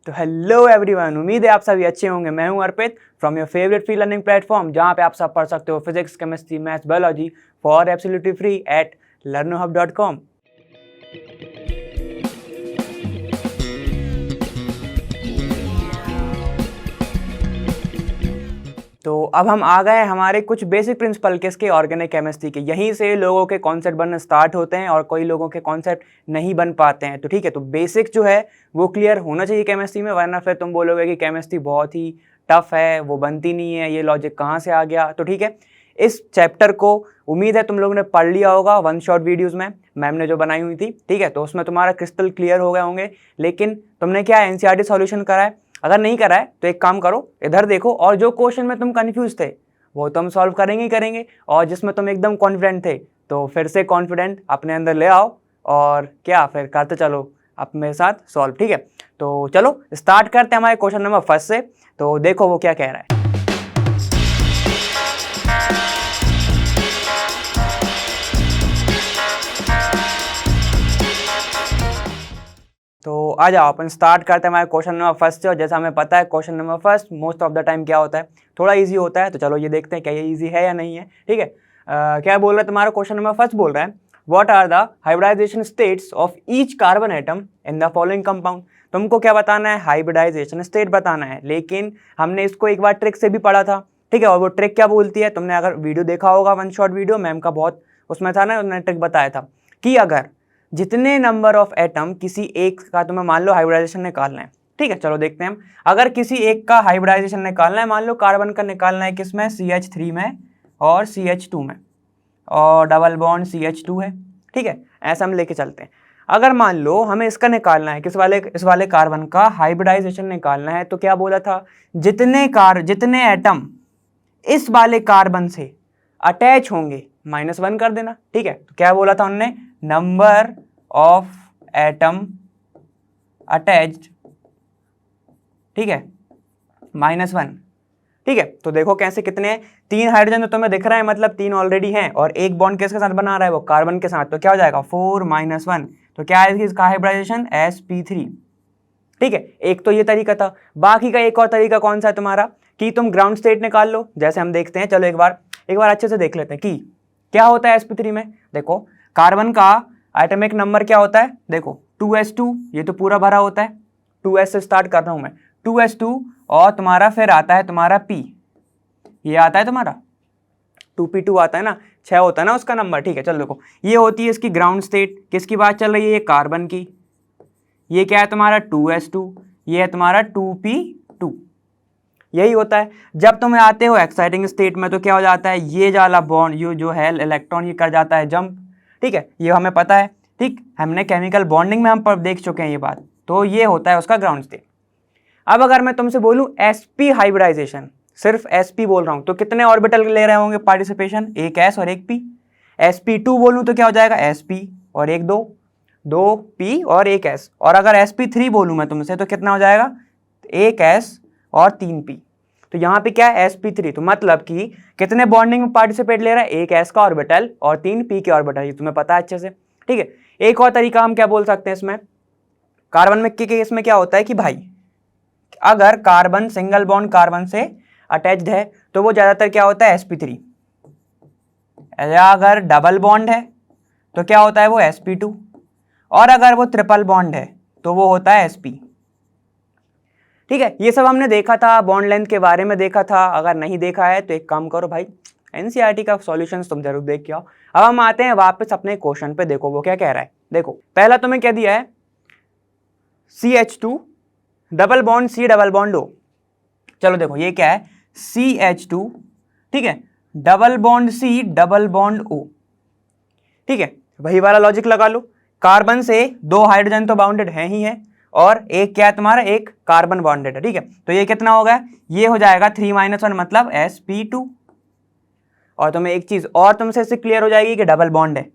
तो hello everyone, उम्मीद है आप सभी अच्छे होंगे। मैं हूं Arpit from your favourite free learning platform, जहां पे आप सब पढ़ सकते हो physics, chemistry, maths, biology for absolutely free at learnerhub.com। तो अब हम आ गए हमारे कुछ बेसिक प्रिंसिपल किसके, ऑर्गेनिक केमिस्ट्री के। यहीं से लोगों के कॉन्सेप्ट बनना स्टार्ट होते हैं और कोई लोगों के कॉन्सेप्ट नहीं बन पाते हैं। तो ठीक है, तो बेसिक जो है वो क्लियर होना चाहिए केमिस्ट्री में, वरना फिर तुम बोलोगे कि केमिस्ट्री बहुत ही टफ है, वो बनती नहीं है, ये लॉजिक कहाँ से आ गया। तो ठीक है, इस चैप्टर को उम्मीद है तुम लोगों ने पढ़ लिया होगा वन शॉट वीडियोज़ में मैम ने जो बनाई हुई थी। ठीक है, तो उसमें तुम्हारा क्रिस्टल क्लियर हो गए होंगे। लेकिन तुमने क्या एनसीईआरटी सॉल्यूशन करा है? अगर नहीं करा है तो एक काम करो, इधर देखो, और जो क्वेश्चन में तुम कंफ्यूज थे वो तो हम सॉल्व करेंगे ही करेंगे, और जिसमें तुम एकदम कॉन्फिडेंट थे तो फिर से कॉन्फिडेंट अपने अंदर ले आओ और क्या फिर करते चलो आप मेरे साथ सॉल्व। ठीक है, तो चलो स्टार्ट करते हैं हमारे क्वेश्चन नंबर फर्स्ट से। तो देखो वो क्या कह रहा है। तो आ जाओ अपन स्टार्ट करते हैं हमारे क्वेश्चन नंबर फर्स्ट से। और जैसा हमें पता है question number first most of the time क्या होता है, थोड़ा इजी होता है। तो चलो ये देखते हैं क्या ये इजी है या नहीं है। ठीक है, क्या बोल रहा है तुम्हारा क्वेश्चन नंबर फर्स्ट, बोल रहा है what are the hybridization states of each carbon atom in the following compound. तुमको क्या बताना है? हाइब्रिडाइजेशन स्टेट बताना है। लेकिन हमने इसको एक बार ट्रिक से भी पढ़ा था। ठीक है, और वो ट्रिक क्या बोलती है, तुमने अगर वीडियो देखा होगा वन शॉट वीडियो मैम का, बहुत उसमें था ना, उन्होंने ट्रिक बताया था कि अगर जितने नंबर ऑफ एटम किसी एक का तुम्हें मान लो हाइब्रिडाइजेशन निकालना है। ठीक है, चलो देखते हैं हम। अगर किसी एक का हाइब्रिडाइजेशन निकालना है, मान लो कार्बन का निकालना है किसमें, CH3 में और CH2 में, और डबल बॉन्ड CH2 है। ठीक है, ऐसा हम लेके चलते हैं। अगर मान लो हमें इसका निकालना है, इस वाले कार्बन का हाइब्रिडाइजेशन निकालना है, तो क्या बोला था, जितने एटम इस वाले कार्बन से अटैच होंगे -1 कर देना। ठीक है, तो क्या बोला था उन्होंने, नंबर ऑफ एटम अटैच्ड, ठीक है, -1। ठीक है, तो देखो कैसे, कितने हैं, 3 हाइड्रोजन तो तुम्हें दिख रहा है, मतलब 3 ऑलरेडी हैं, और एक बॉन्ड किसके साथ बना रहा है, वो कार्बन के साथ। तो क्या हो जाएगा 4 - 1। तो क्या है इसका हाइब्रिडाइजेशन, sp3। ठीक है, एक तो ये तरीका था। बाकी का एक और तरीका कौन सा है तुम्हारा, कि तुम ग्राउंड स्टेट निकाल लो, जैसे हम देखते हैं। चलो एक बार अच्छे से देख लेते हैं कि क्या होता है sp3 में। देखो कार्बन का एटॉमिक नंबर क्या होता है, देखो 2s2, ये तो पूरा भरा होता है, 2s से स्टार्ट कर रहा हूं मैं, 2s2, और तुम्हारा फिर आता है तुम्हारा p, ये आता है तुम्हारा 2p2 आता है ना, 6 होता है ना उसका नंबर। ठीक है, चलो देखो ये होती है इसकी ग्राउंड स्टेट। किसकी बात चल रही है, ये कार्बन की। ये क्या है तुम्हारा 2s2, ये है तुम्हारा 2p2। यही होता है जब तुम आते हो एक्साइटिंग स्टेट में, तो क्या हो जाता है, ये वाला बॉन्ड, ये जो है इलेक्ट्रॉन, ये कर जाता है जंप। ठीक है, ये हमें पता है। ठीक, हमने केमिकल बॉन्डिंग में हम पर देख चुके हैं ये बात। तो ये होता है उसका ग्राउंड स्टेट। अब अगर मैं तुमसे बोलूं sp हाइब्रिडाइजेशन, सिर्फ sp बोल रहा हूं, तो कितने ऑर्बिटल ले रहे होंगे पार्टिसिपेशन, एक s और एक p। sp2 बोलूं तो क्या हो जाएगा, sp और एक 2 p और एक s। और अगर sp3 बोलूं मैं तुमसे, तो कितना हो जाएगा, एक s और 3 p। तो यहाँ पे क्या है, sp3। तो मतलब कि कितने बॉन्डिंग में पार्टिसिपेट ले रहा है, एक s का ऑर्बिटल और 3 p के ऑर्बिटल, ये तुम्हें पता है अच्छे से। ठीक है, एक और तरीका हम क्या बोल सकते हैं इसमें, कार्बन में के केस में क्या होता है कि भाई अगर कार्बन सिंगल बॉन्ड कार्बन से अटैच्ड है तो वो ज्यादातर क्या होता है, sp3। अगर डबल बॉन्ड है तो क्या होता है, वो sp2। और अगर वो ट्रिपल बॉन्ड है तो वो होता है sp। ठीक है, ये सब हमने देखा था, बॉन्ड लेंथ के बारे में देखा था। अगर नहीं देखा है तो एक काम करो भाई, एनसीईआरटी का सॉल्यूशंस तुम जरूर देख के आओ। अब हम आते हैं वापस अपने क्वेश्चन पे। देखो वो क्या कह रहा है। देखो पहला तुम्हें क्या दिया है, CH2 double bond C double bond O। चलो देखो ये क्या है, CH2, ठीक है, double bond C double bond O। ठीक है, वही वाला लॉजिक लगा लो, कार्बन से 2 हाइड्रोजन तो बाउंडेड है ही है, और एक क्या है तुम्हारा, एक कार्बन बॉन्डेड है। ठीक है, तो ये कितना होगा, ये हो जाएगा 3 - 1, मतलब sp2। और तुम्हें एक चीज और तुमसे इससे क्लियर हो जाएगी कि डबल बॉन्ड है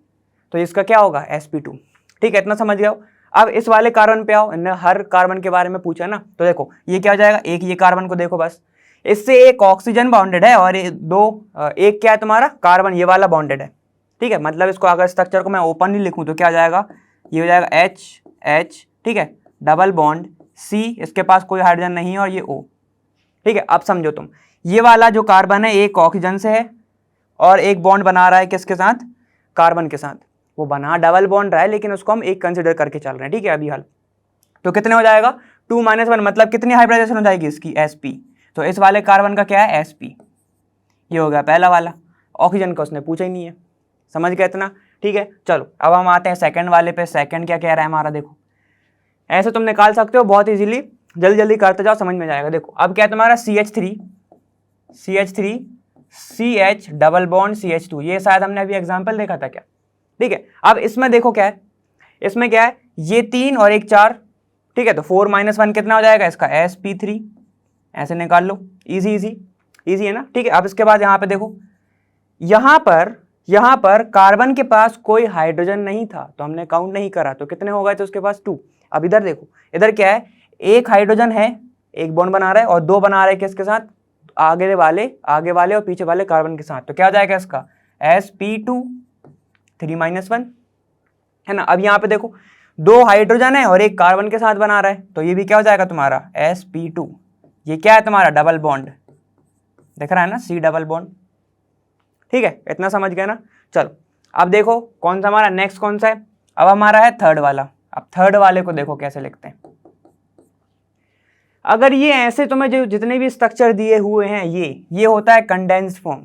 तो इसका क्या होगा, sp2। ठीक है, इतना समझ गए हो। अब इस वाले कार्बन पे आओ, इन्हें हर कार्बन के बारे में पूछा ना, तो देखो ये क्या हो जाएगा, एक ये कार्बन को देखो बस, इससे एक ऑक्सीजन बॉन्डेड है और एक क्या है तुम्हारा कार्बन, ये वाला बॉन्डेड है। ठीक है, मतलब इसको अगर स्ट्रक्चर को मैं ओपनली लिखूं तो क्या हो जाएगा, ये हो जाएगा H, ठीक है, डबल बॉन्ड C, इसके पास कोई हाइड्रोजन नहीं है, और ये O। ठीक है, अब समझो तुम, ये वाला जो कार्बन है एक ऑक्सीजन से है और एक बॉन्ड बना रहा है किसके साथ, कार्बन के साथ। वो बना डबल बॉन्ड रहा है लेकिन उसको हम एक कंसिडर करके चल रहे हैं। ठीक है, अभी हल तो कितने हो जाएगा 2 - 1, मतलब कितनी हाइब्रिडाइजेशन हो जाएगी इसकी, sp। तो इस वाले कार्बन का क्या है, sp। ये हो गया पहला वाला, ऑक्सीजन का उसने पूछा ही नहीं है। समझ गए इतना? ठीक है, चलो अब हम आते हैं सेकंड वाले पे। सेकंड क्या कह रहा है हमारा, देखो ऐसे तुम निकाल सकते हो बहुत इजीली, जल्दी जल्दी करते जाओ, समझ में जाएगा। देखो अब क्या है तुम्हारा CH3 CH double bond CH2, ये शायद हमने अभी एग्जांपल देखा था क्या। ठीक है, अब इसमें देखो क्या है, इसमें क्या है, ये 3 और एक 4। ठीक है, तो 4 - 1 कितना हो जाएगा इसका, sp3। ऐसे निकाल लो, इजी इजी इजी है ना। ठीक है, अब इसके बाद यहाँ पे देखो, यहाँ पर कार्बन के पास कोई हाइड्रोजन नहीं था तो हमने काउंट नहीं करा, तो कितने हो गए, तो उसके पास 2। अब इधर देखो, इधर क्या है, एक हाइड्रोजन है, एक बॉन्ड बना रहा है, और 2 बना रहे हैं किसके साथ, आगे वाले और पीछे वाले कार्बन के साथ। तो क्या हो जाएगा इसका, sp2 3 - 1, है ना। अब यहाँ पे देखो 2 हाइड्रोजन है और एक कार्बन के साथ बना रहा है, तो ये भी क्या हो जाएगा तुम्हारा sp2। ये क्या है तुम्हारा, डबल बॉन्ड, दिख रहा है ना, C डबल बॉन्ड। ठीक है, इतना समझ गए ना। चलो अब देखो कौन सा हमारा नेक्स्ट कौन सा है, अब हमारा है थर्ड वाला। अब थर्ड वाले को देखो कैसे लिखते हैं। अगर ये ऐसे तुम्हें जो जितने भी स्ट्रक्चर दिए हुए हैं, ये होता है कंडेंस्ड फॉर्म।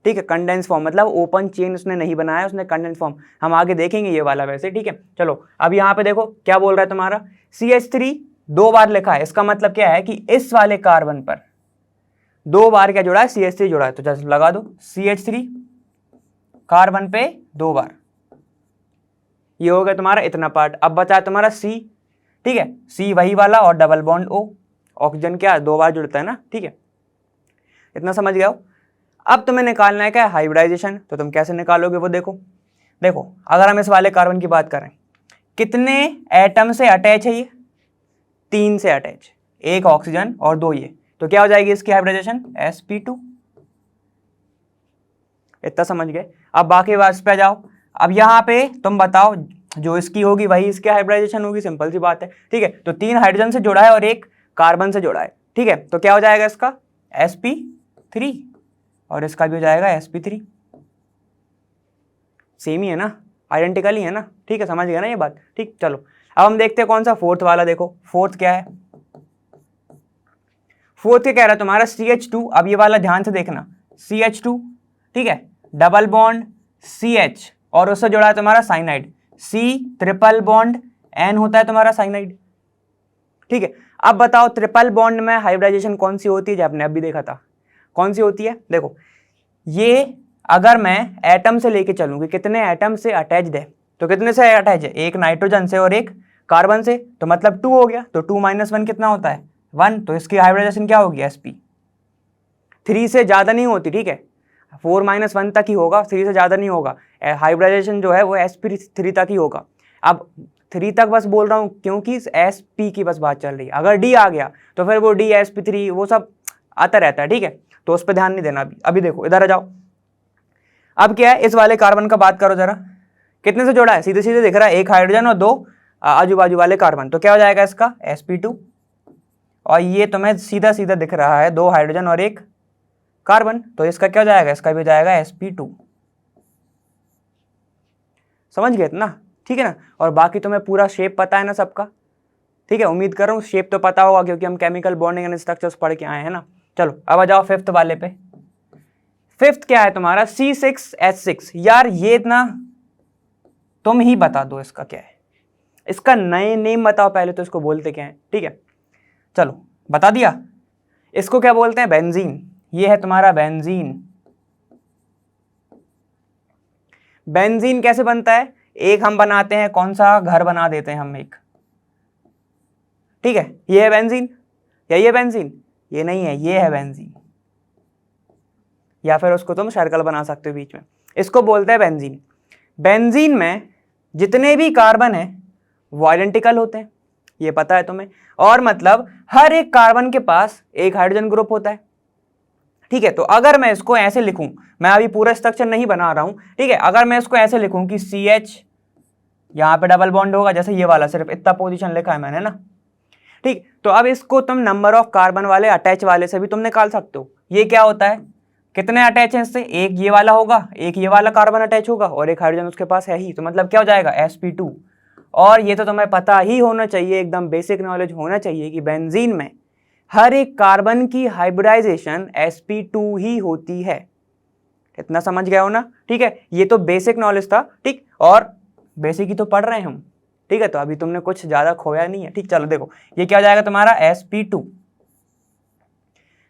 ठीक है, कंडेंस फॉर्म मतलब ओपन चेन उसने नहीं बनाया, उसने कंडेंस फॉर्म, हम आगे देखेंगे ये वाला वैसे। ठीक है, चलो अब यहाँ पे देखो क्या बोल रहा है तुम्हारा, CH3 2 बार लिखा है, इसका मतलब क्या है कि इस वाले कार्बन पर 2 बार क्या जुड़ा है, CH3 जुड़ा है। तो जस्ट लगा दो CH3 कार्बन पे 2 बार, ये हो गया तुम्हारा इतना पार्ट। अब बचा है तुम्हारा C। ठीक है, C वही वाला और डबल बॉन्ड O, ऑक्सीजन क्या 2 बार जुड़ता है ना। ठीक है, इतना समझ गए हो। अब तुम्हें निकालना है क्या, हाइब्रिडाइजेशन। तो तुम कैसे निकालोगे वो देखो अगर हम इस वाले कार्बन की बात करें, कितने एटम से अटैच है ये, 3 से अटैच, एक ऑक्सीजन और 2 ये, तो क्या हो जाएगी इसकी हाइब्रिडाइजेशन, sp2। इतना समझ गए। अब बाकी बात पे जाओ, अब यहाँ पे तुम बताओ जो इसकी होगी वही इसकी हाइब्रिडाइजेशन होगी, सिंपल सी बात है। ठीक है, तो 3 हाइड्रोजन से जुड़ा है और एक कार्बन से जुड़ा है। ठीक है, तो क्या हो जाएगा इसका sp3 और इसका भी हो जाएगा sp3। सेम ही है ना, आइडेंटिकल ही है ना। ठीक है, समझ गया ना ये बात। ठीक, चलो अब हम देखते हैं कौन सा फोर्थ वाला। देखो फोर्थ क्या है, फोर्थ क्या कह रहा है तुम्हारा CH2। अब ये वाला ध्यान से देखना, CH2 ठीक है, डबल बॉन्ड CH और उससे जुड़ा है तुम्हारा cyanide, C triple bond N होता है तुम्हारा साइनाइड। ठीक है, अब बताओ ट्रिपल बॉन्ड में हाइब्रिडाइजेशन कौन सी होती है, जो आपने अभी देखा था, कौन सी होती है। देखो ये अगर मैं एटम से लेके चलूँ कि कितने एटम से अटैच्ड है, तो कितने से अटैच है, एक नाइट्रोजन से और एक कार्बन से, तो मतलब 2 हो गया। तो 2 - 1 कितना होता है, 1। तो इसकी हाइब्रिडाइजेशन क्या होगी, sp। 3 से ज़्यादा नहीं होती, ठीक है, 4 - 1 तक ही होगा, 3 से ज़्यादा नहीं होगा। हाइब्रिडाइजेशन जो है वो sp3 तक ही होगा। अब 3 तक बस बोल रहा हूँ क्योंकि sp की बस बात चल रही है। अगर d आ गया तो फिर वो d sp3 वो सब आता रहता है। ठीक है, तो उस पर ध्यान नहीं देना। अभी देखो इधर आ जाओ, अब क्या है, इस वाले कार्बन का बात करो जरा, कितने से जोड़ा है, सीधे सीधे दिख रहा है, एक हाइड्रोजन और 2 आजू बाजू वाले कार्बन। तो क्या हो जाएगा इसका sp2, और ये तुम्हें सीधा सीधा दिख रहा है 2 हाइड्रोजन और एक कार्बन, तो इसका क्या हो जाएगा, इसका भी हो जाएगा sp2। समझ गए ना, ठीक है ना। और बाकी तुम्हें पूरा शेप पता है ना सबका, ठीक है, उम्मीद कर रहा हूँ शेप तो पता होगा क्योंकि हम केमिकल बॉन्डिंग एंड स्ट्रक्चर्स पढ़ के आए हैं ना। चलो अब आ जाओ फिफ्थ वाले पे। फिफ्थ क्या है तुम्हारा C6H6। यार ये इतना तुम ही बता दो इसका क्या है, इसका नए नेम बताओ पहले, तो इसको बोलते क्या है। ठीक है, चलो बता दिया, इसको क्या बोलते हैं, बेंजीन। ये है तुम्हारा बेंजीन। बेंजीन कैसे बनता है, एक हम बनाते हैं, कौन सा घर बना देते हैं हम एक, ठीक है, ये है बेंजीन या ये बेंजीन, ये नहीं है, ये है बेंजीन, या फिर उसको तुम सर्कल बना सकते हो बीच में, इसको बोलते हैं बेंजीन। बेंजीन में जितने भी कार्बन है वो आइडेंटिकल होते हैं, ये पता है तुम्हें, और मतलब हर एक कार्बन के पास एक हाइड्रोजन ग्रुप होता है। ठीक है, तो अगर मैं इसको ऐसे लिखूं, मैं अभी पूरा स्ट्रक्चर नहीं बना रहा हूं, ठीक है, अगर मैं इसको ऐसे लिखूं कि CH, यहां पे डबल बॉन्ड होगा, जैसे ये वाला सिर्फ इतना पोजीशन लिखा है मैंने ना, ठीक। तो अब इसको तुम नंबर ऑफ कार्बन वाले अटैच वाले से भी तुम निकाल सकते हो। ये क्या होता है, कितने अटैच हैं इससे, एक ये वाला होगा, एक ये वाला कार्बन अटैच होगा और एक हाइड्रोजन उसके पास है ही, तो मतलब क्या हो जाएगा sp2। और ये तो तुम्हें पता ही होना चाहिए, एकदम बेसिक नॉलेज होना चाहिए कि बेंजीन में हर एक कार्बन की हाइब्रिडाइजेशन sp2 ही होती है। इतना समझ गए हो ना, ठीक है। ये तो बेसिक नॉलेज था, ठीक, और बेसिक ही तो पढ़ रहे हैं हम, ठीक है। तो अभी तुमने कुछ ज्यादा खोया नहीं है, ठीक। चलो देखो ये क्या हो जाएगा तुम्हारा sp2।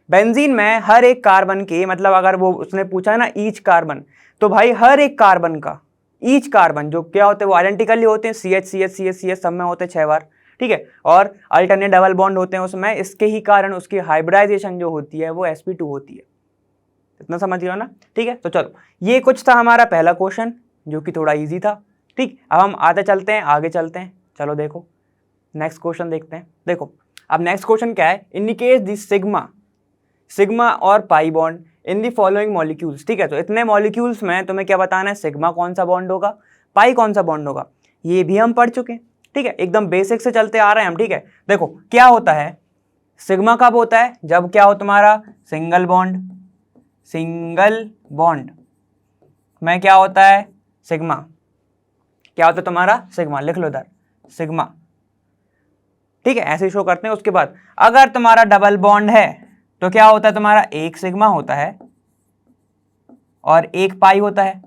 बेंजीन में हर एक कार्बन के, मतलब अगर वो उसने पूछा है ना ईच कार्बन, तो भाई हर एक कार्बन का ईच कार्बन जो क्या होते हैं वो आइडेंटिकली होते हैं, CH सब में होते हैं 6 बार, ठीक है। और अल्टरनेट डबल बॉन्ड होते हैं उसमें, इसके ही कारण उसकी हाइब्रिडाइजेशन जो होती है वो sp2 होती है। इतना समझ गए हो ना, ठीक है। तो चलो ये कुछ था हमारा पहला क्वेश्चन जो कि थोड़ा ईजी था, ठीक। अब हम आगे चलते हैं, आगे चलते हैं। चलो देखो नेक्स्ट क्वेश्चन देखते हैं। देखो अब नेक्स्ट क्वेश्चन क्या है, इंडिकेट द सिग्मा और pi bond in the following molecules, ठीक है। तो इतने मॉलिक्यूल्स में तुम्हें क्या बताना है, सिग्मा कौन सा बॉन्ड होगा, पाई कौन सा बॉन्ड होगा, ये भी हम पढ़ चुके हैं, ठीक है। एकदम बेसिक से चलते आ रहे हैं हम, ठीक है। देखो क्या होता है, सिग्मा कब होता है, जब क्या हो तुम्हारा सिंगल बॉन्ड में क्या होता है सिग्मा, क्या होता है तुम्हारा सिग्मा, लिख लो इधर सिग्मा, ठीक है। ऐसे शो करते हैं। उसके बाद अगर तुम्हारा डबल बॉन्ड है तो क्या होता है तुम्हारा, एक सिग्मा होता है और एक पाई होता है।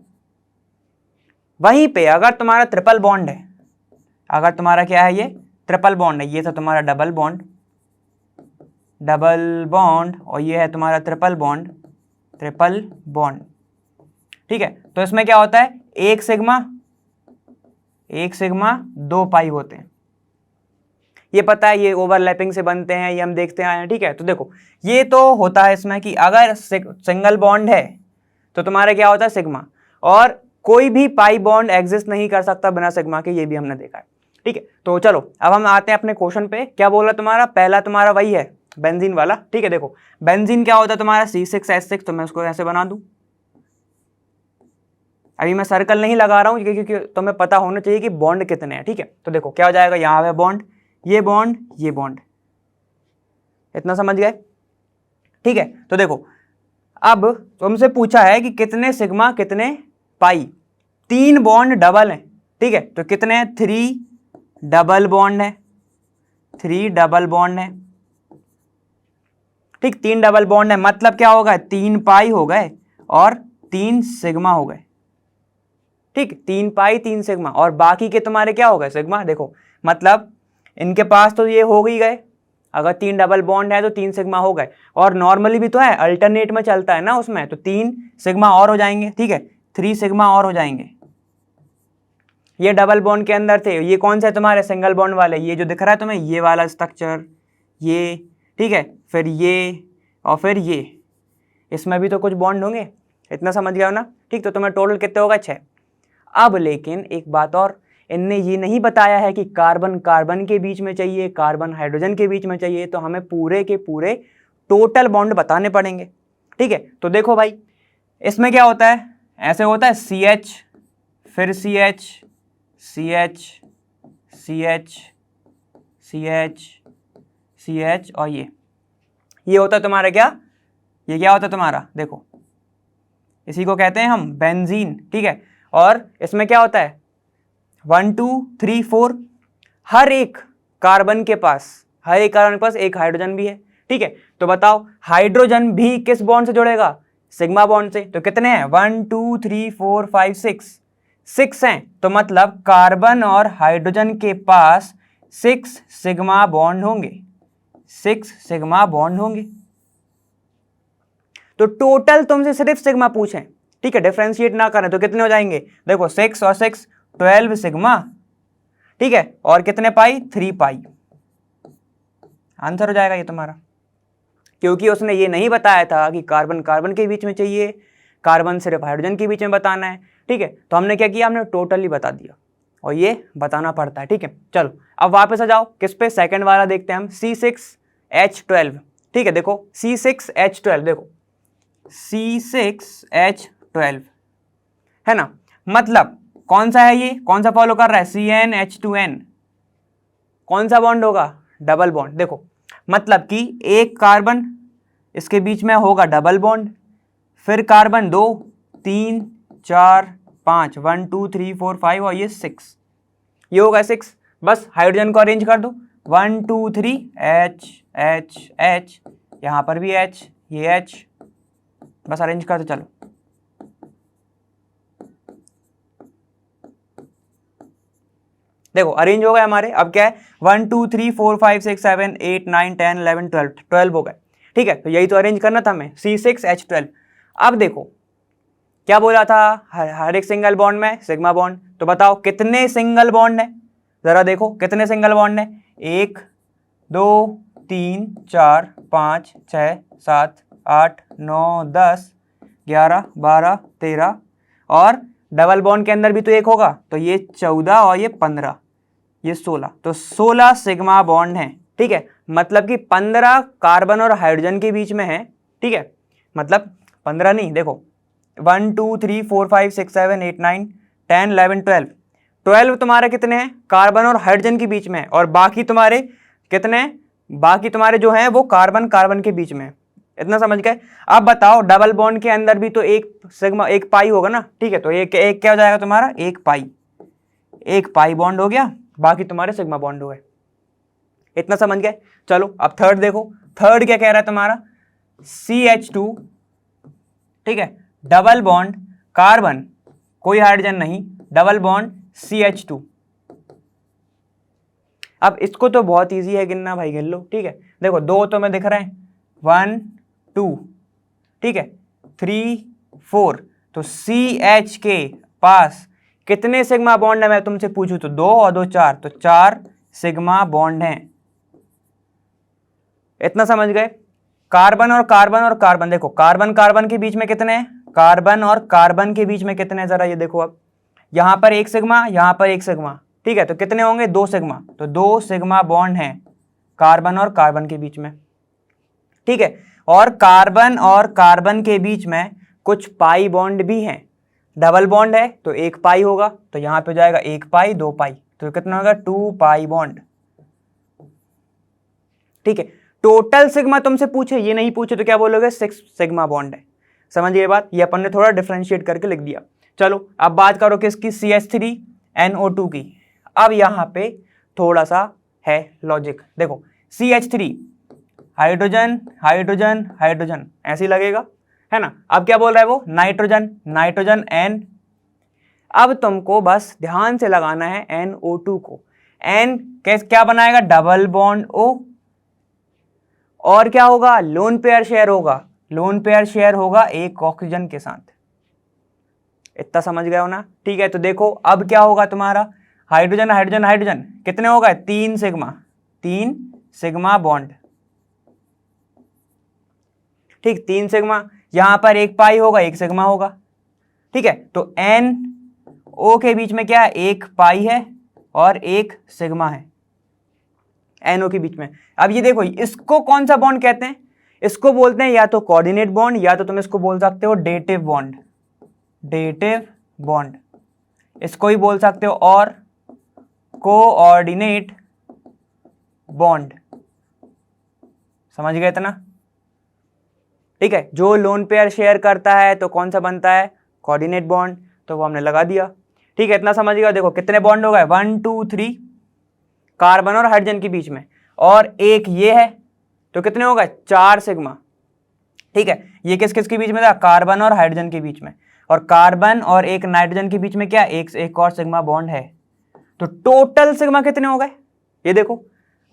वहीं पे अगर तुम्हारा ट्रिपल बॉन्ड है, अगर तुम्हारा क्या है ये ट्रिपल बॉन्ड है, ये था तुम्हारा डबल बॉन्ड और ये है तुम्हारा ट्रिपल बॉन्ड, ठीक है। तो इसमें क्या होता है, एक सिग्मा 2 पाई होते हैं। ये पता है, ये ओवरलैपिंग से बनते हैं, ये हम देखते आए हैं, ठीक है। तो देखो ये तो होता है इसमें कि अगर सिंगल बॉन्ड है तो तुम्हारा क्या होता है सिग्मा, और कोई भी पाई बॉन्ड एग्जिस्ट नहीं कर सकता बिना सिग्मा के, ये भी हमने देखा है, ठीक है। तो चलो अब हम आते हैं अपने क्वेश्चन पे। क्या बोला तुम्हारा, पहला तुम्हारा वही है बेंजीन वाला, ठीक है। देखो बेंजीन क्या होता है तुम्हारा C6H6, तो मैं उसको ऐसे बना दूं। अभी मैं सर्कल नहीं लगा रहा हूं क्योंकि तुम्हें पता होना चाहिए कि बॉन्ड कितने हैं, ठीक है। तो देखो क्या हो जाएगा, यहां पे बॉन्ड, ये बॉन्ड, इतना समझ गए, ठीक है। तो देखो अब तुमसे पूछा है कि कितने सिग्मा कितने पाई, 3 बॉन्ड डबल हैं, ठीक है। तो कितने हैं, 3 डबल बॉन्ड है, ठीक। 3 डबल बॉन्ड है मतलब क्या होगा, 3 पाई हो गए और 3 सिग्मा हो गए, ठीक। 3 पाई 3 सिग्मा और बाकी के तुम्हारे क्या हो गए सिग्मा। देखो मतलब इनके पास तो ये हो ही गए, अगर 3 डबल बॉन्ड है तो 3 सिग्मा हो गए, और नॉर्मली भी तो है, अल्टरनेट में चलता है ना उसमें, तो 3 सिग्मा और हो जाएंगे, ठीक है। 3 सिग्मा और हो जाएंगे। ये डबल बॉन्ड के अंदर थे, ये कौन से है तुम्हारे सिंगल बॉन्ड वाले, ये जो दिख रहा है तुम्हें ये वाला स्ट्रक्चर, ये, ठीक है। फिर ये और फिर ये, इसमें भी तो कुछ बॉन्ड होंगे, इतना समझ गए हो ना, ठीक। तो तुम्हें टोटल कितने होगा, 6। अब लेकिन एक बात और, इनने ये नहीं बताया है कि कार्बन कार्बन के बीच में चाहिए, कार्बन हाइड्रोजन के बीच में चाहिए, तो हमें पूरे के पूरे टोटल बॉन्ड बताने पड़ेंगे, ठीक है। तो देखो भाई इसमें क्या होता है, ऐसे होता है CH, फिर CH, और ये होता है तुम्हारा क्या, ये क्या होता है तुम्हारा, देखो इसी को कहते हैं हम बेंजीन, ठीक है। और इसमें क्या होता है 1 2 3 4, हर एक कार्बन के पास एक हाइड्रोजन भी है, ठीक है। तो बताओ हाइड्रोजन भी किस बॉन्ड से जुड़ेगा, सिग्मा बॉन्ड से। तो कितने हैं, 1 2 3 4 5 6 हैं, तो मतलब कार्बन और हाइड्रोजन के पास 6 सिग्मा बॉन्ड होंगे, तो टोटल तुमसे सिर्फ सिग्मा पूछें, ठीक है, डिफरेंशिएट ना करें, तो कितने हो जाएंगे, देखो 6 और 6 12 सिग्मा, ठीक है। और कितने पाई, 3 पाई, आंसर हो जाएगा ये तुम्हारा। क्योंकि उसने ये नहीं बताया था कि कार्बन कार्बन के बीच में चाहिए, कार्बन सिर्फ हाइड्रोजन के बीच में बताना है, ठीक है। तो हमने क्या किया, हमने टोटली बता दिया, और ये बताना पड़ता है, ठीक है। चलो अब वापस आ जाओ किस पे, सेकंड वाला देखते हैं हम, C6H12, ठीक है। देखो C6H12, देखो C6H12 है ना, मतलब कौन सा है ये, कौन सा फॉलो कर रहा है, CnH2n, कौन सा बॉन्ड होगा, डबल बॉन्ड, देखो मतलब कि एक कार्बन इसके बीच में होगा डबल बॉन्ड, फिर कार्बन 2 3 4 5 1 2 3 4 5 और ये 6, ये होगा 6। बस हाइड्रोजन को अरेंज कर दो 1 2 3 H H H, यहाँ पर भी H, ये H, बस अरेंज कर दो। चलो देखो अरेंज हो गए हमारे। अब क्या है 1 2 3 4 5 6 7 8 9 10 11 12 12 हो गए। ठीक है, तो यही तो अरेंज करना था हमें, C6H12। अब देखो क्या बोला था, हर एक सिंगल बॉन्ड में सिग्मा बॉन्ड। तो बताओ कितने सिंगल बॉन्ड है, जरा देखो कितने सिंगल बॉन्ड है। 1 2 3 4 5 6 7 8 9 10 11 12 13 और डबल बॉन्ड के अंदर भी तो एक होगा, तो ये 14 और ये 15, ये 16, तो 16 सिग्मा बॉन्ड हैं। ठीक है, मतलब कि 15 कार्बन और हाइड्रोजन के बीच में है। ठीक है, मतलब 15 नहीं, देखो 1 2 3 4 5 6 7 8 9 10 11 12, 12 तुम्हारे कितने हैं, कार्बन और हाइड्रोजन के बीच में है, और बाकी तुम्हारे कितने हैं, बाकी तुम्हारे जो हैं वो कार्बन कार्बन के बीच में है। इतना समझ गए। अब बताओ डबल बॉन्ड के अंदर भी तो एक सिग्मा, एक पाई होगा ना। ठीक है, तो एक क्या हो जाएगा तुम्हारा, एक पाई बॉन्ड हो गया, बाकी तुम्हारे सिग्मा बॉन्ड हो गए। इतना समझ गए। चलो अब थर्ड देखो, थर्ड क्या कह रहा है तुम्हारा, CH2, ठीक है, डबल बॉन्ड कार्बन, कोई हाइड्रोजन नहीं, डबल बॉन्ड CH2। अब इसको तो बहुत इजी है गिनना भाई, गिन लो। ठीक है, देखो 2 तो मैं दिख रहे हैं, 1 2, ठीक है, 3 4, तो CH के पास कितने सिग्मा बॉन्ड है, मैं तुमसे पूछूं तो 2 और 2 4, तो 4 सिग्मा बॉन्ड हैं। इतना समझ गए। कार्बन और कार्बन और कार्बन, देखो कार्बन कार्बन के बीच में कितने हैं, कार्बन और कार्बन के बीच में कितने हैं, जरा ये देखो। अब यहां पर एक सिग्मा, यहां पर एक सिग्मा, ठीक है, तो कितने होंगे, 2 सिग्मा, तो 2 सिग्मा बॉन्ड हैं कार्बन और कार्बन के बीच में। ठीक है, और कार्बन के बीच में कुछ पाई बॉन्ड भी हैं। डबल बॉन्ड है तो एक पाई होगा, तो यहां पे जाएगा 1 पाई 2 पाई, तो कितना होगा 2 पाई बॉन्ड। ठीक है, टोटल सिग्मा तुमसे पूछे, ये नहीं पूछे तो क्या बोलोगे, 6 सिग्मा बॉन्ड है। समझ ये बात, ये अपन ने थोड़ा डिफरेंशिएट करके लिख दिया। चलो अब बात करो किसकी, CH3NO2 की। अब यहां पे थोड़ा सा है लॉजिक, देखो CH3 हाइड्रोजन हाइड्रोजन हाइड्रोजन, ऐसे ही लगेगा, है ना। अब क्या बोल रहा है वो, नाइट्रोजन नाइट्रोजन N। अब तुमको बस ध्यान से लगाना है NO2 को। N क्या बनाएगा, डबल बॉन्ड O, और क्या होगा, लोन पेयर शेयर होगा, लोन पेयर शेयर होगा एक ऑक्सीजन के साथ। इतना समझ गए हो ना। ठीक है, तो देखो अब क्या होगा तुम्हारा, हाइड्रोजन हाइड्रोजन हाइड्रोजन कितने होगा, 3 सिग्मा, 3 सिग्मा बॉन्ड। ठीक, 3 सिग्मा, यहां पर एक पाई होगा, एक सिग्मा होगा। ठीक है, तो NO के बीच में क्या है, एक पाई है और एक सिग्मा है NO के बीच में। अब ये देखो, इसको कौन सा बॉन्ड कहते हैं, इसको बोलते हैं या तो कोऑर्डिनेट बॉन्ड, या तो तुम इसको बोल सकते हो डेटिव बॉन्ड, डेटिव बॉन्ड इसको ही बोल सकते हो, और कोऑर्डिनेट बॉन्ड। समझ गए इतना। ठीक है, जो लोन पेयर शेयर करता है तो कौन सा बनता है, कोऑर्डिनेट बॉन्ड, तो वो हमने लगा दिया। ठीक है, इतना समझ गया। देखो कितने बॉन्ड हो गए, 1 2 3 कार्बन और हाइड्रोजन के बीच में, और एक ये है, तो कितने हो गए, 4 सिग्मा। ठीक है, ये किस किस के बीच में था, कार्बन और हाइड्रोजन के बीच में, और कार्बन और एक नाइट्रोजन के बीच में क्या, एक और सिग्मा बॉन्ड है। तो टोटल सिग्मा कितने हो गए, ये देखो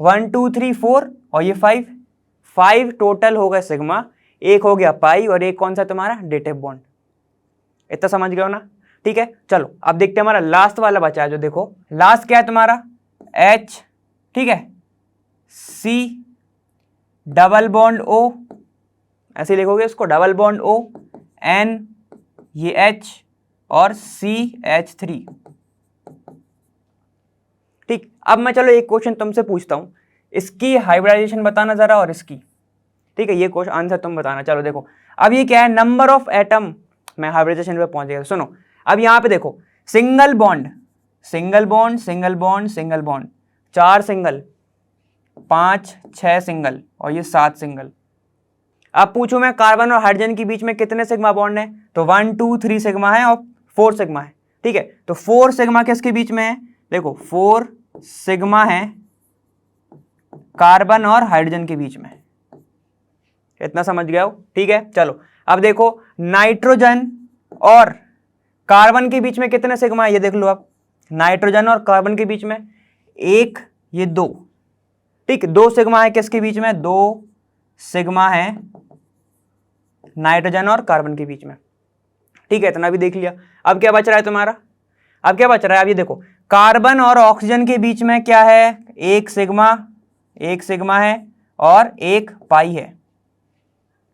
1 2 3 4 और ये 5 टोटल हो गए सिग्मा। एक हो गया पाई और एक कौन सा तुम्हारा, डेटिव बॉन्ड। इतना समझ गए हो ना। ठीक है, चलो अब देखते हैं हमारा लास्ट वाला बचा है, जो देखो लास्ट क्या है तुम्हारा, H, ठीक है, C डबल बॉन्ड O, ऐसे लिखोगे इसको, डबल बॉन्ड O, N, ये H और CH3। ठीक, अब मैं चलो एक क्वेश्चन तुमसे पूछता हूं, इसकी हाइब्रिडाइजेशन बताना जरा, और इसकी। ठीक है, ये क्वेश्चन आंसर तुम बताना। चलो देखो, अब ये क्या है, नंबर ऑफ एटम, मैं हाइब्रिडाइजेशन पे पहुंच गया। सुनो, अब यहां पे देखो, single bond single bond single bond single bond, 4 single, 5 6 single और ये 7 सिंगल। अब पूछो मैं कार्बन और हाइड्रोजन के बीच में कितने सिग्मा बॉन्ड है, तो 1 2 3 सिग्मा है और 4 सिग्मा है, ठीक है। तो 4 सिग्मा किसके बीच में है, देखो 4 सिग्मा है कार्बन और हाइड्रोजन के बीच में। इतना समझ गए हो, ठीक है। चलो अब देखो नाइट्रोजन और कार्बन के बीच में कितने सिग्मा है, ये देख लो आप। नाइट्रोजन और कार्बन के बीच में 1 ये 2, ठीक, 2 सिग्मा है किसके बीच में, 2 सिग्मा है नाइट्रोजन और कार्बन के बीच में, ठीक है। इतना भी देख लिया। अब क्या बच रहा है तुम्हारा, अब क्या बच रहा है, अब ये देखो कार्बन और ऑक्सीजन के बीच में क्या है, 1 सिग्मा है और 1 पाई है,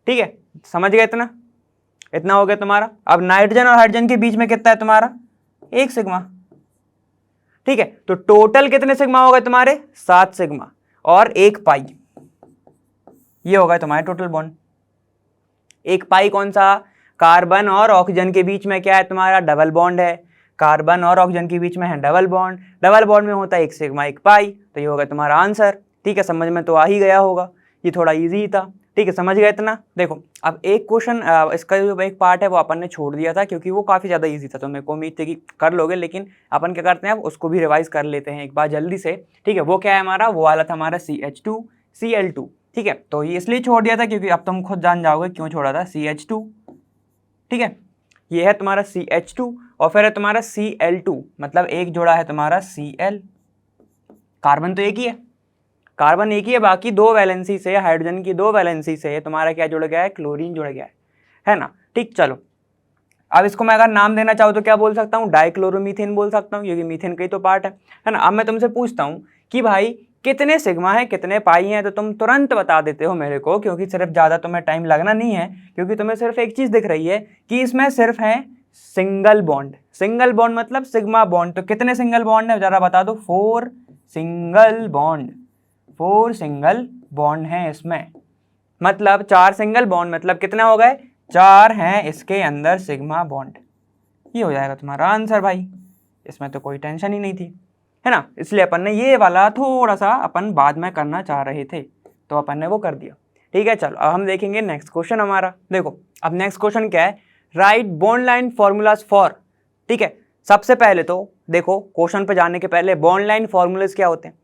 ठीक है। समझ गए इतना, इतना हो गया तुम्हारा। अब नाइट्रोजन और हाइड्रोजन के बीच में कितना है तुम्हारा, 1 सिग्मा, ठीक है। तो टोटल कितने सिग्मा हो गए तुम्हारे, 7 सिग्मा और 1 पाई, ये होगा तुम्हारे टोटल बॉन्ड। 1 पाई कौन सा, कार्बन और ऑक्सीजन के बीच में क्या है तुम्हारा, डबल बॉन्ड है। कार्बन और ऑक्सीजन के बीच में है डबल बॉन्ड, डबल बॉन्ड में होता है 1 सिग्मा 1 पाई, तो ये होगा तुम्हारा आंसर, ठीक है। समझ में तो आ ही गया होगा, ये थोड़ा इजी था, ठीक है। समझ गए इतना। देखो अब एक क्वेश्चन, इसका जो एक पार्ट है वो अपन ने छोड़ दिया था क्योंकि वो काफ़ी ज़्यादा इजी था, तो मेरे को उम्मीद थी कि कर लोगे, लेकिन अपन क्या करते हैं अब उसको भी रिवाइज कर लेते हैं एक बार जल्दी से, ठीक है। वो क्या है हमारा, वो वाला था हमारा CH2 Cl2, ठीक है। तो ये इसलिए छोड़ दिया था क्योंकि अब तुम खुद जान जाओगे क्यों छोड़ा था, CH2, ठीक है। ये है तुम्हारा CH2 और फिर है तुम्हारा Cl2, मतलब एक जोड़ा है तुम्हारा Cl, कार्बन तो एक ही है, कार्बन एक ही है, बाकी 2 वैलेंसी से, हाइड्रोजन की 2 वैलेंसी से तुम्हारा क्या जुड़ गया है, क्लोरीन जुड़ गया है ना, ठीक। चलो अब इसको मैं अगर नाम देना चाहूँ तो क्या बोल सकता हूँ, डाइक्लोरोमीथेन बोल सकता हूँ क्योंकि मीथेन का ही तो पार्ट है ना। अब मैं तुमसे पूछता हूँ कि भाई कितने सिग्मा है कितने पाई हैं, तो तुम तुरंत बता देते हो मेरे को, क्योंकि सिर्फ ज़्यादा तुम्हें टाइम लगना नहीं है, क्योंकि तुम्हें सिर्फ एक चीज़ दिख रही है कि इसमें सिर्फ है सिंगल बॉन्ड। सिंगल बॉन्ड मतलब सिग्मा बॉन्ड, तो कितने सिंगल बॉन्ड है जरा बता दो, 4 सिंगल बॉन्ड, 4 सिंगल बॉन्ड हैं इसमें, मतलब 4 सिंगल बॉन्ड, मतलब कितने हो गए, 4 हैं इसके अंदर सिग्मा बॉन्ड। ये हो जाएगा तुम्हारा आंसर भाई, इसमें तो कोई टेंशन ही नहीं थी, है ना। इसलिए अपन ने ये वाला थोड़ा सा अपन बाद में करना चाह रहे थे, तो अपन ने वो कर दिया, ठीक है। चलो अब हम देखेंगे नेक्स्ट क्वेश्चन हमारा। देखो अब नेक्स्ट क्वेश्चन क्या है, right bond line formulas for, ठीक है। सबसे पहले तो देखो क्वेश्चन पे जाने के पहले बॉन्ड लाइन फॉर्मूलाज क्या होते हैं,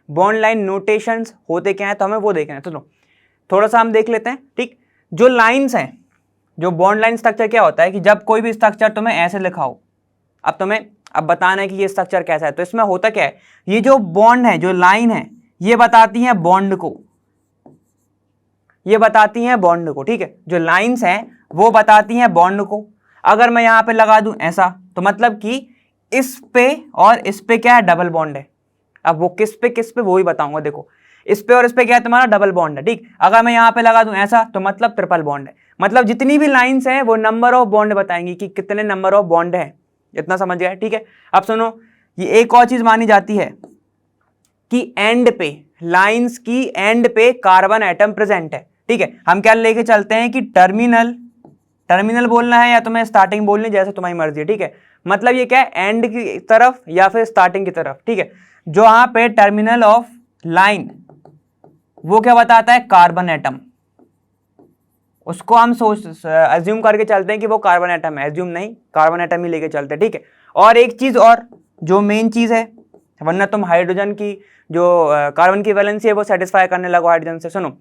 बॉन्ड लाइन नोटेशंस होते क्या हैं, तो हमें वो देखना है। चलो थोड़ा सा हम देख लेते हैं, ठीक। जो लाइन्स हैं, जो बॉन्ड लाइन स्ट्रक्चर क्या होता है कि जब कोई भी स्ट्रक्चर तुम्हें ऐसे लिखा हो, अब तुम्हें अब बताना है कि ये स्ट्रक्चर कैसा है, तो इसमें होता क्या है, ये जो बॉन्ड है, जो लाइन है, ये बताती हैं बॉन्ड को, ये बताती हैं बॉन्ड को, ठीक है। जो लाइंस हैं वो बताती हैं बॉन्ड को। अगर मैं यहां पे लगा दूं ऐसा, तो मतलब कि इस पे और इस पे क्या है, डबल बॉन्ड है। अब वो किस पे वो ही बताऊंगा। देखो इस पे और इस पे क्या है तुम्हारा, डबल बॉन्ड है, ठीक। अगर मैं यहां पे लगा दूं ऐसा, तो मतलब ट्रिपल बॉन्ड है। मतलब जितनी भी लाइंस हैं वो नंबर ऑफ बॉन्ड बताएंगी कि कितने नंबर ऑफ बॉन्ड है। इतना समझ गया, ठीक है। अब सुनो, ये एक और चीज मानी जाती है कि एंड पे, लाइंस की एंड पे कार्बन एटम प्रेजेंट है, ठीक है। हम क्या लेके चलते हैं कि टर्मिनल बोलना है या तुम्हें स्टार्टिंग बोलनी, जैसे तुम्हारी मर्जी है, ठीक है। मतलब ये क्या है, एंड की तरफ या फिर स्टार्टिंग की तरफ, ठीक है। जो यहाँ पे टर्मिनल ऑफ लाइन, वो क्या बताता है, कार्बन एटम। उसको हम एज्यूम करके चलते हैं कि वो कार्बन एटम है, एज्यूम नहीं, कार्बन एटम ही लेके चलते हैं, ठीक है। और एक चीज और जो मेन चीज है, वरना तुम हाइड्रोजन की जो कार्बन की वैलेंसी है वो सेटिस्फाई करने लगो हाइड्रोजन से। सुनो,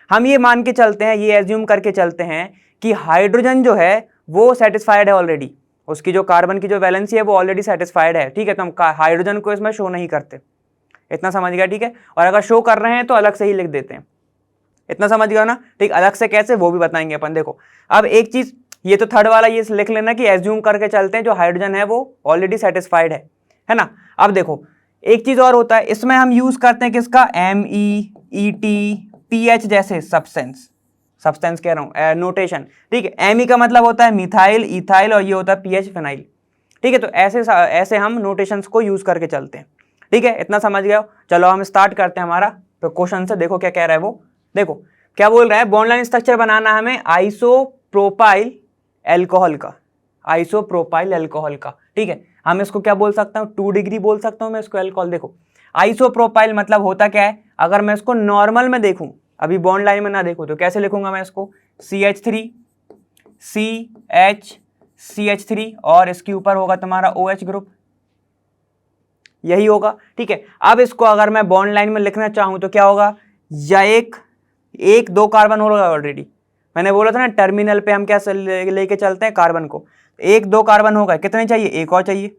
हम ये मान के चलते हैं, ये एज्यूम करके चलते हैं कि हाइड्रोजन जो है वो सेटिस्फाइड है ऑलरेडी, उसकी जो कार्बन की जो वैलेंसी है वो ऑलरेडी सेटिस्फाइड है, ठीक है। तो हम हाइड्रोजन को इसमें शो नहीं करते, इतना समझ गया, ठीक है। और अगर शो कर रहे हैं तो अलग से ही लिख देते हैं, इतना समझ गया ना, ठीक। अलग से कैसे वो भी बताएंगे अपन। देखो अब एक चीज, ये तो थर्ड वाला ये लिख लेना कि एज्यूम करके चलते हैं जो हाइड्रोजन है वो ऑलरेडी सेटिस्फाइड है ना। अब देखो एक चीज और होता है, इसमें हम यूज करते हैं किसका, MEET PH जैसे सब्सटेंस कह रहा हूं, नोटेशन, ठीक है। Me का मतलब होता है मिथाइल, इथाइल, और ये होता है PH फिनाइल, ठीक है। तो ऐसे हम नोटेशंस को यूज करके चलते हैं, ठीक है। इतना समझ गए हो। चलो हम स्टार्ट करते हैं हमारा क्वेश्चन से। देखो क्या कह रहा है वो, देखो क्या बोल रहा है, बॉन्ड लाइन स्ट्रक्चर बनाना है हमें आइसोप्रोपाइल एल्कोहल का, आइसोप्रोपाइल एल्कोहल का, ठीक है। हम इसको क्या बोल सकता हूँ, 2 डिग्री बोल सकता हूँ मैं इसको, एल्कोहल। देखो आइसोप्रोपाइल मतलब होता क्या है, अगर मैं इसको नॉर्मल में देखूं, अभी बॉन्ड लाइन में ना देखूं, तो कैसे लिखूंगा मैं इसको, CH3 CH और इसके ऊपर होगा तुम्हारा OH ग्रुप, यही होगा, ठीक है। अब इसको अगर मैं बॉन्ड लाइन में लिखना चाहूं तो क्या होगा, या एक दो कार्बन होगा ऑलरेडी, मैंने बोला था ना टर्मिनल पे हम क्या लेके चलते हैं कार्बन को, एक दो कार्बन होगा, कितने चाहिए, एक और चाहिए,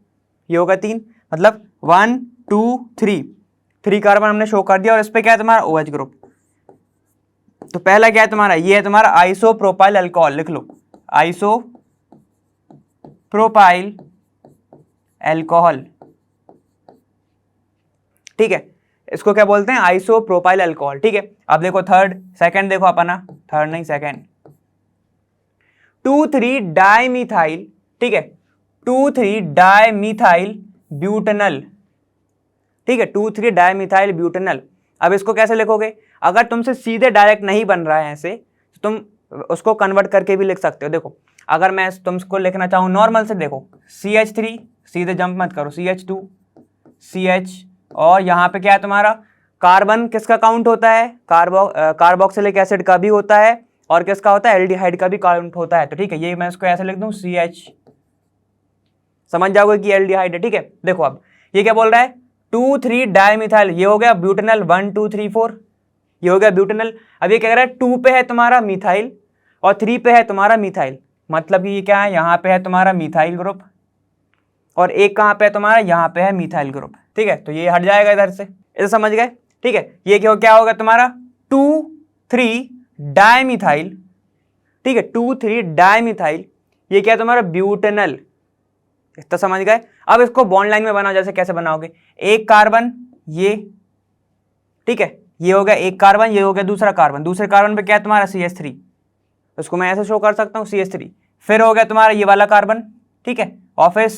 ये होगा 3, मतलब 1 2 3 कार्बन हमने शो कर दिया, और इस पे क्या है तुम्हारा OH ग्रुप। तो पहला क्या है तुम्हारा, ये है तुम्हारा आइसोप्रोपाइल अल्कोहल, लिख लो आइसोप्रोपाइल अल्कोहल, ठीक है, इसको क्या बोलते हैं, आइसोप्रोपाइल अल्कोहल, ठीक है। अब देखो सेकंड देखो अपना, थर्ड नहीं सेकंड, 2,3 डाइमिथाइल, ठीक है, 2,3 डाइमिथाइल ब्यूटेनल, ठीक है, 2,3 डाइमिथाइल ब्यूटेनल। अब इसको कैसे लिखोगे, अगर तुमसे सीधे डायरेक्ट नहीं बन रहा है ऐसे, तो तुम उसको कन्वर्ट करके भी लिख सकते हो। देखो अगर मैं तुमको लिखना चाहूँ नॉर्मल से, देखो CH3, सीधे जंप मत करो, CH2 CH, और यहाँ पे क्या है तुम्हारा कार्बन, किसका काउंट होता है, कार्बोक्सिलिक एसिड का भी होता है, और किसका होता है, एल्डिहाइड का भी काउंट होता है। तो ठीक है, ये मैं इसको ऐसे लिख दूं CH, समझ जाओगे कि एल्डिहाइड है, ठीक है। देखो अब ये क्या बोल रहा है, 2,3 डाइमिथाइल, ये हो गया ब्यूटेनल, 1 2 3 4, ये हो गया ब्यूटेनल। अब ये कह रहा है 2 पे है तुम्हारा मिथाइल और 3 पे है तुम्हारा मिथाइल, मतलब कि ये क्या है, यहाँ पे है तुम्हारा मिथाइल ग्रुप, और एक कहाँ पे है तुम्हारा, यहाँ पे है मिथाइल ग्रुप, ठीक है। तो ये हट जाएगा इधर से, इसे समझ गए, ठीक है। ये क्या होगा तुम्हारा 2,3 डाइमिथाइल, ठीक है, 2,3 डाइमिथाइल, ये क्या है तुम्हारा ब्यूटेनल, तो समझ गए। अब इसको बॉन्ड लाइन में बनाओ, जैसे कैसे बनाओगे, एक कार्बन ये, ठीक है, ये हो गया एक कार्बन, ये हो गया दूसरा कार्बन, दूसरे कार्बन पे क्या है तुम्हारा CH3, उसको मैं ऐसे शो कर सकता हूँ CH3, फिर हो गया तुम्हारा ये वाला कार्बन, ठीक है, और फिर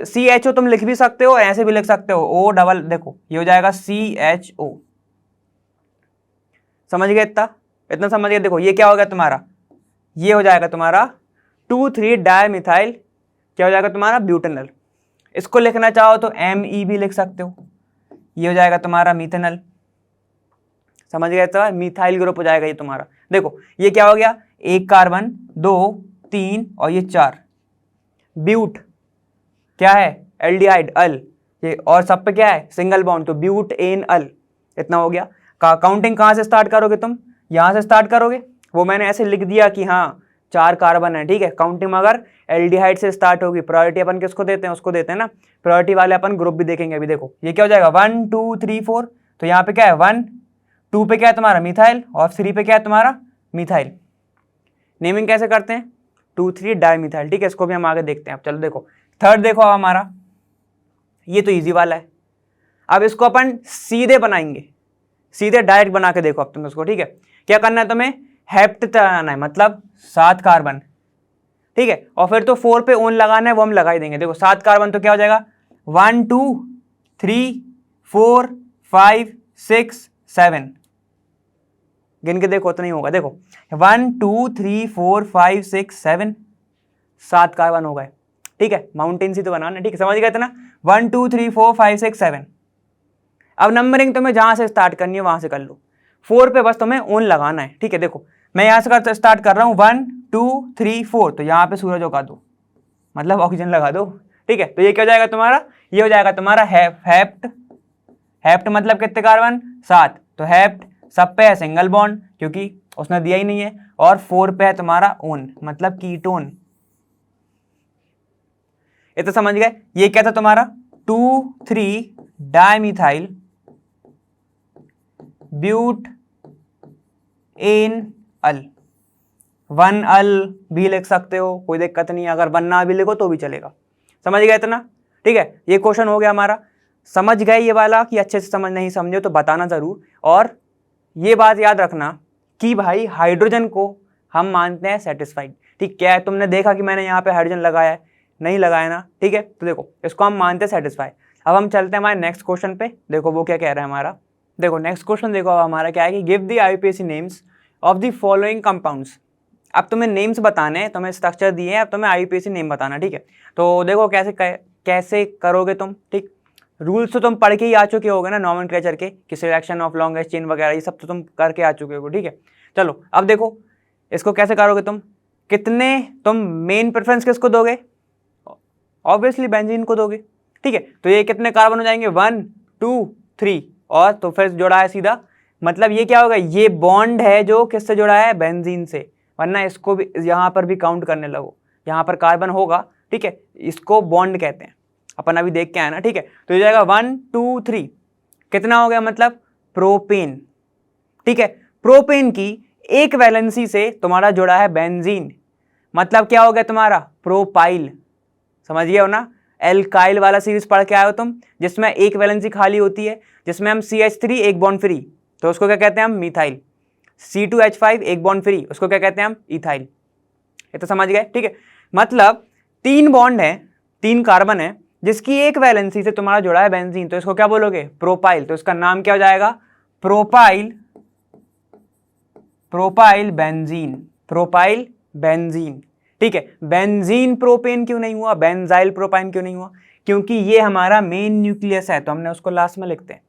CHO तुम लिख भी सकते हो, ऐसे भी लिख सकते हो O डबल, देखो ये हो जाएगा CHO, समझ गए, इतना समझ गए। देखो ये क्या हो गया तुम्हारा, ये हो जाएगा तुम्हारा 2,3 डाइमिथाइल, क्या हो जाएगा तुम्हारा ब्यूटेनल। इसको लिखना चाहो तो Me भी लिख सकते हो, ये हो जाएगा तुम्हारा मिथेनल, समझ गए, तो मिथाइल ग्रुप हो जाएगा ये तुम्हारा। देखो ये क्या हो गया, एक कार्बन, 2 3 और ये 4, ब्यूट क्या है, एल्डिहाइड अल, ये और सब पे क्या है सिंगल बॉन्ड, तो ब्यूट एन अल, इतना हो गया। काउंटिंग कहाँ से स्टार्ट करोगे तुम, यहाँ से स्टार्ट करोगे, वो मैंने ऐसे लिख दिया कि हाँ 4 कार्बन है, ठीक है। काउंटिंग मगर एल्डिहाइड से स्टार्ट होगी, प्रायोरिटी अपन किसको देते हैं, उसको देते हैं ना, प्रायोरिटी वाले अपन ग्रुप भी देखेंगे अभी। देखो ये क्या हो जाएगा 1 2 3 4, तो यहाँ पे क्या है 1 2 पे क्या है तुम्हारा मिथाइल, और 3 पे क्या है तुम्हारा मिथाइल। नेमिंग कैसे करते हैं, 2,3 डाइमिथाइल, ठीक है, इसको भी हम आगे देखते हैं। अब चलो देखो थर्ड देखो, अब हमारा ये तो इजी वाला है, अब इसको अपन सीधे बनाएंगे, सीधे डायरेक्ट बना के देखो अब तुम इसको, ठीक है। क्या करना है तुम्हें, हेप्ट लगाना है, मतलब 7 कार्बन, ठीक है, और फिर तो 4 पे ओन लगाना है, वो हम लगा ही देंगे। देखो 7 कार्बन तो क्या हो जाएगा 1 2 3 4 5 6 7, गिन के देखो उतना ही होगा। देखो 1 2 3 4 5 6 7, 7 कार्बन हो गए, ठीक है, माउंटेन सी तो बनाना, ठीक है, समझ गए इतना, 1 2 3 4 5 6 7। अब नंबरिंग तुम्हें जहां से स्टार्ट करनी है वहां से कर लो, 4 पे बस तुम्हें ओन लगाना है, ठीक है। देखो मैं यहाँ से स्टार्ट कर रहा हूँ 1 2 3 4, तो यहाँ पे सूरज उगा दो, मतलब ऑक्सीजन लगा दो, ठीक है। तो ये क्या हो जाएगा तुम्हारा, ये हो जाएगा तुम्हारा हेप्ट मतलब कितने कार्बन 7, तो हेप्ट सब पे है सिंगल बॉन्ड क्योंकि उसने दिया ही नहीं है, और 4 पे है तुम्हारा ओन मतलब कीटोन, ये तो समझ गए। ये क्या था तुम्हारा 2,3 डाइमिथाइल ब्यूट एन अल, 1 अल भी लिख सकते हो, कोई दिक्कत नहीं है, अगर 1 ना भी लिखो तो भी चलेगा, समझ गए इतना, ठीक है। ये क्वेश्चन हो गया हमारा, समझ गए ये वाला कि अच्छे से समझ नहीं समझे तो बताना जरूर। और ये बात याद रखना कि भाई हाइड्रोजन को हम मानते हैं सेटिस्फाइड, ठीक, क्या है तुमने देखा कि मैंने यहाँ पे हाइड्रोजन लगाया है, नहीं लगाया ना, ठीक है, तो देखो इसको हम मानते हैं सेटिस्फाई। अब हम चलते हैं हमारे नेक्स्ट क्वेश्चन पे, देखो वो क्या कह रहा है हमारा, देखो नेक्स्ट क्वेश्चन देखो अब हमारा क्या है कि give the IUPAC names of the following compounds. अब तुम्हें नेम्स बताने हैं, तुम्हें स्ट्रक्चर दिए हैं, अब तुम्हें IUPAC नेम बताना, ठीक है। तो देखो कैसे करोगे तुम, ठीक, रूल्स तो तुम पढ़ के ही आ चुके होगे ना नॉमेनक्लेचर के, कि सिलेक्शन ऑफ लॉन्गेस्ट चेन वगैरह ये सब तो तुम करके आ चुके हो, ठीक है। चलो अब देखो इसको कैसे करोगे तुम, कितने तुम मेन प्रेफरेंस किसको दोगे, ऑब्वियसली बेंजीन को दोगे, ठीक है। तो ये कितने कार्बन हो जाएंगे 1 2 3 और तो फिर जुड़ा है सीधा, मतलब ये क्या होगा, ये बॉन्ड है जो किससे जुड़ा है, बेंजीन से, वरना इसको भी यहाँ पर भी काउंट करने लगो, यहाँ पर कार्बन होगा, ठीक है, इसको बॉन्ड कहते हैं, अपन अभी देख के आए ना, ठीक है। तो ये जाएगा 1 2 3, कितना हो गया, मतलब प्रोपेन, ठीक है। प्रोपेन की एक वैलेंसी से तुम्हारा जुड़ा है बेंजीन, मतलब क्या हो गया तुम्हारा प्रोपाइल, समझ गए हो ना। एल्काइल वाला सीरीज पढ़ के आए हो तुम, जिसमें एक वैलेंसी खाली होती है, जिसमें हम CH3 एक बॉन्ड फ्री, तो उसको क्या कहते हैं हम, मिथाइल। C2H5 एक बॉन्ड फ्री, उसको क्या कहते हैं हम, इथाइल। ये तो समझ गए, ठीक है। मतलब 3 बॉन्ड है, 3 कार्बन है, जिसकी एक वैलेंसी से तुम्हारा जुड़ा है बेंजीन, तो इसको क्या बोलोगे, प्रोपाइल। तो इसका नाम क्या हो जाएगा, propyl, propyl benzene, propyl benzene, ठीक है। बेंजीन प्रोपेन क्यों नहीं हुआ, बेंजाइल प्रोपाइन क्यों नहीं हुआ, क्योंकि ये हमारा मेन न्यूक्लियस है, तो हमने उसको लास्ट में लिखते हैं।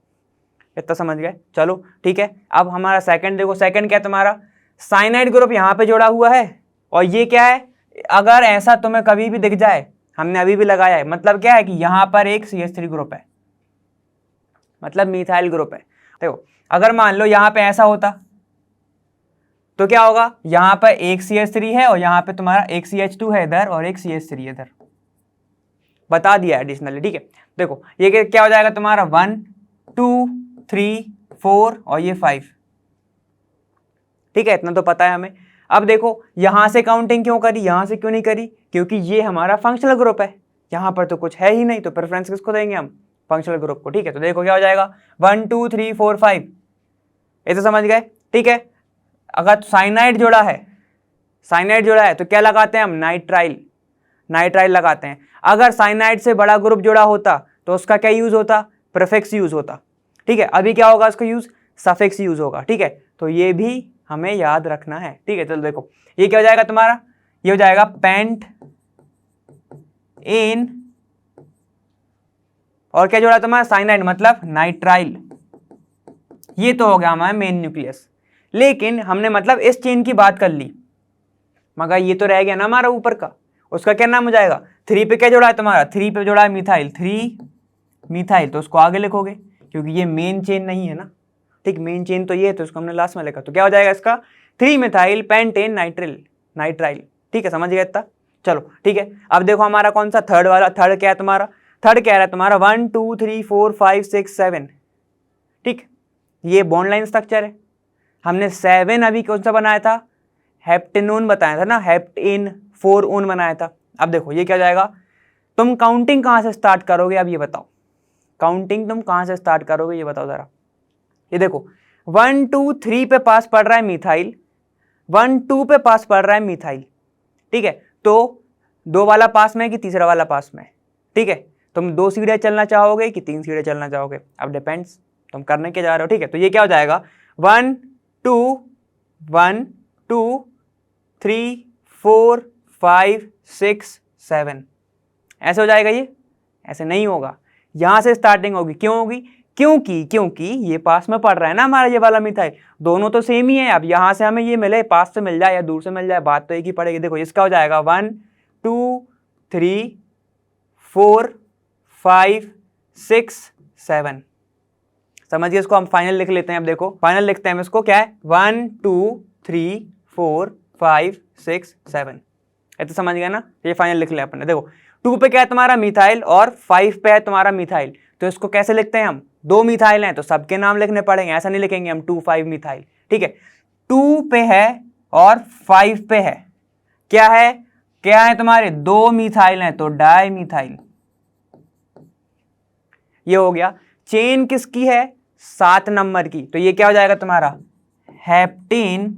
इतना समझ गए, चलो ठीक है। अब हमारा सेकंड देखो, सेकंड क्या है तुम्हारा, साइनाइड ग्रुप यहाँ पे जोड़ा हुआ है, और ये क्या है, अगर ऐसा तुम्हें कभी भी दिख जाए, हमने अभी भी लगाया है, मतलब क्या है कि यहाँ पर एक CH3 ग्रुप है, मतलब मिथाइल ग्रुप है। देखो अगर मान लो यहाँ पे ऐसा होता तो क्या होगा, यहाँ पर एक CH3 है और यहाँ पे तुम्हारा एक CH2 है इधर और एक CH3 इधर, बता दिया एडिशनली, ठीक है। देखो ये क्या हो जाएगा तुम्हारा 1 2 3 4 और ये 5, ठीक है, इतना तो पता है हमें। अब देखो यहां से काउंटिंग क्यों करी, यहां से क्यों नहीं करी, क्योंकि ये हमारा फंक्शनल ग्रुप है, यहां पर तो कुछ है ही नहीं, तो प्रेफरेंस किसको देंगे हम, फंक्शनल ग्रुप को, ठीक है। तो देखो क्या हो जाएगा 1 2 3 4 5, ये तो समझ गए, ठीक है। अगर साइनाइड जोड़ा है, साइनाइड जोड़ा है तो क्या लगाते हैं हम, नाइट्राइल, नाइट्राइल लगाते हैं। अगर साइनाइड से बड़ा ग्रुप जोड़ा होता तो उसका क्या यूज होता, प्रीफिक्स यूज होता, ठीक है। अभी क्या होगा उसका यूज, सफिक्स यूज होगा, ठीक है। तो ये भी हमें याद रखना है, ठीक है। चलो देखो ये क्या हो जाएगा तुम्हारा, ये हो जाएगा पेंट एन, और क्या जोड़ा तुम्हारा, साइनाइड मतलब नाइट्राइल, ये तो हो गया हमारा मेन न्यूक्लियस। लेकिन हमने मतलब इस चेन की बात कर ली, मगर ये तो रह गया ना हमारा ऊपर का, उसका क्या नाम हो जाएगा, 3 पे क्या जोड़ा है तुम्हारा, 3 पे जोड़ा है मिथाइल, 3 मिथाइल, तो उसको आगे लिखोगे क्योंकि ये मेन चेन नहीं है ना, ठीक, मेन चेन तो ये है, तो उसको हमने लास्ट में लिखा, तो क्या हो जाएगा इसका 3 मिथाइल पेंटेन नाइट्रिल, नाइट्राइल, ठीक है, समझ गया इतना। चलो ठीक है, अब देखो हमारा कौन सा थर्ड वाला, थर्ड क्या है तुम्हारा, थर्ड क्या है तुम्हारा 1 2 3 4 5 6 7, ठीक, ये बॉन्ड लाइन स्ट्रक्चर है। हमने 7 अभी कौन सा बनाया था, हेप्टेनोन बताया था ना, हेप्टेन 4 ओन बनाया था। अब देखो ये क्या जाएगा, तुम काउंटिंग कहां से स्टार्ट करोगे, अब ये बताओ, काउंटिंग तुम कहां से स्टार्ट करोगे ये बताओ जरा। ये देखो 1 2 3 पे पास पड़ रहा है मिथाइल, 1 2 पे पास पड़ रहा है मिथाइल, ठीक है। तो 2 वाला पास में कि तीसरा वाला पास में, ठीक है। तुम 2 सीढ़ियां चलना चाहोगे कि 3 सीढ़ियां चलना चाहोगे, अब डिपेंड्स तुम करने के जा रहे हो, ठीक है। तो ये क्या हो जाएगा 1 2 1 2 3 4 5 6 7, ऐसे हो जाएगा। ये ऐसे नहीं होगा, यहां से स्टार्टिंग होगी, क्यों होगी, क्योंकि ये पास में पड़ रहा है ना हमारा ये वाला मिथाइल, दोनों तो सेम ही है। अब यहां से हमें ये मिले, पास से मिल जाए या दूर से मिल जाए, बात तो एक ही पड़ेगी। देखो इसका हो जाएगा 1 2 3 4 5 6 7, समझिए इसको हम फाइनल लिख लेते हैं। अब देखो फाइनल लिखते हैं हम इसको, क्या है 1 2 3 4 5 6 7, ये तो समझ गया ना, ये फाइनल लिख लिया अपन ने। देखो 2 पे क्या है तुम्हारा मिथाइल और 5 पे है तुम्हारा मिथाइल, तो इसको कैसे लिखते हैं हम, 2 मिथाइल हैं तो सबके नाम लिखने पड़ेंगे, ऐसा नहीं लिखेंगे हम 2 5 मिथाइल, ठीक है। 2 पे है और 5 पे है, क्या है तुम्हारे 2 मिथाइल हैं तो डाई मिथाइल, ये हो गया। चेन किसकी है, 7 नंबर की, तो ये क्या हो जाएगा तुम्हारा हेप्टेन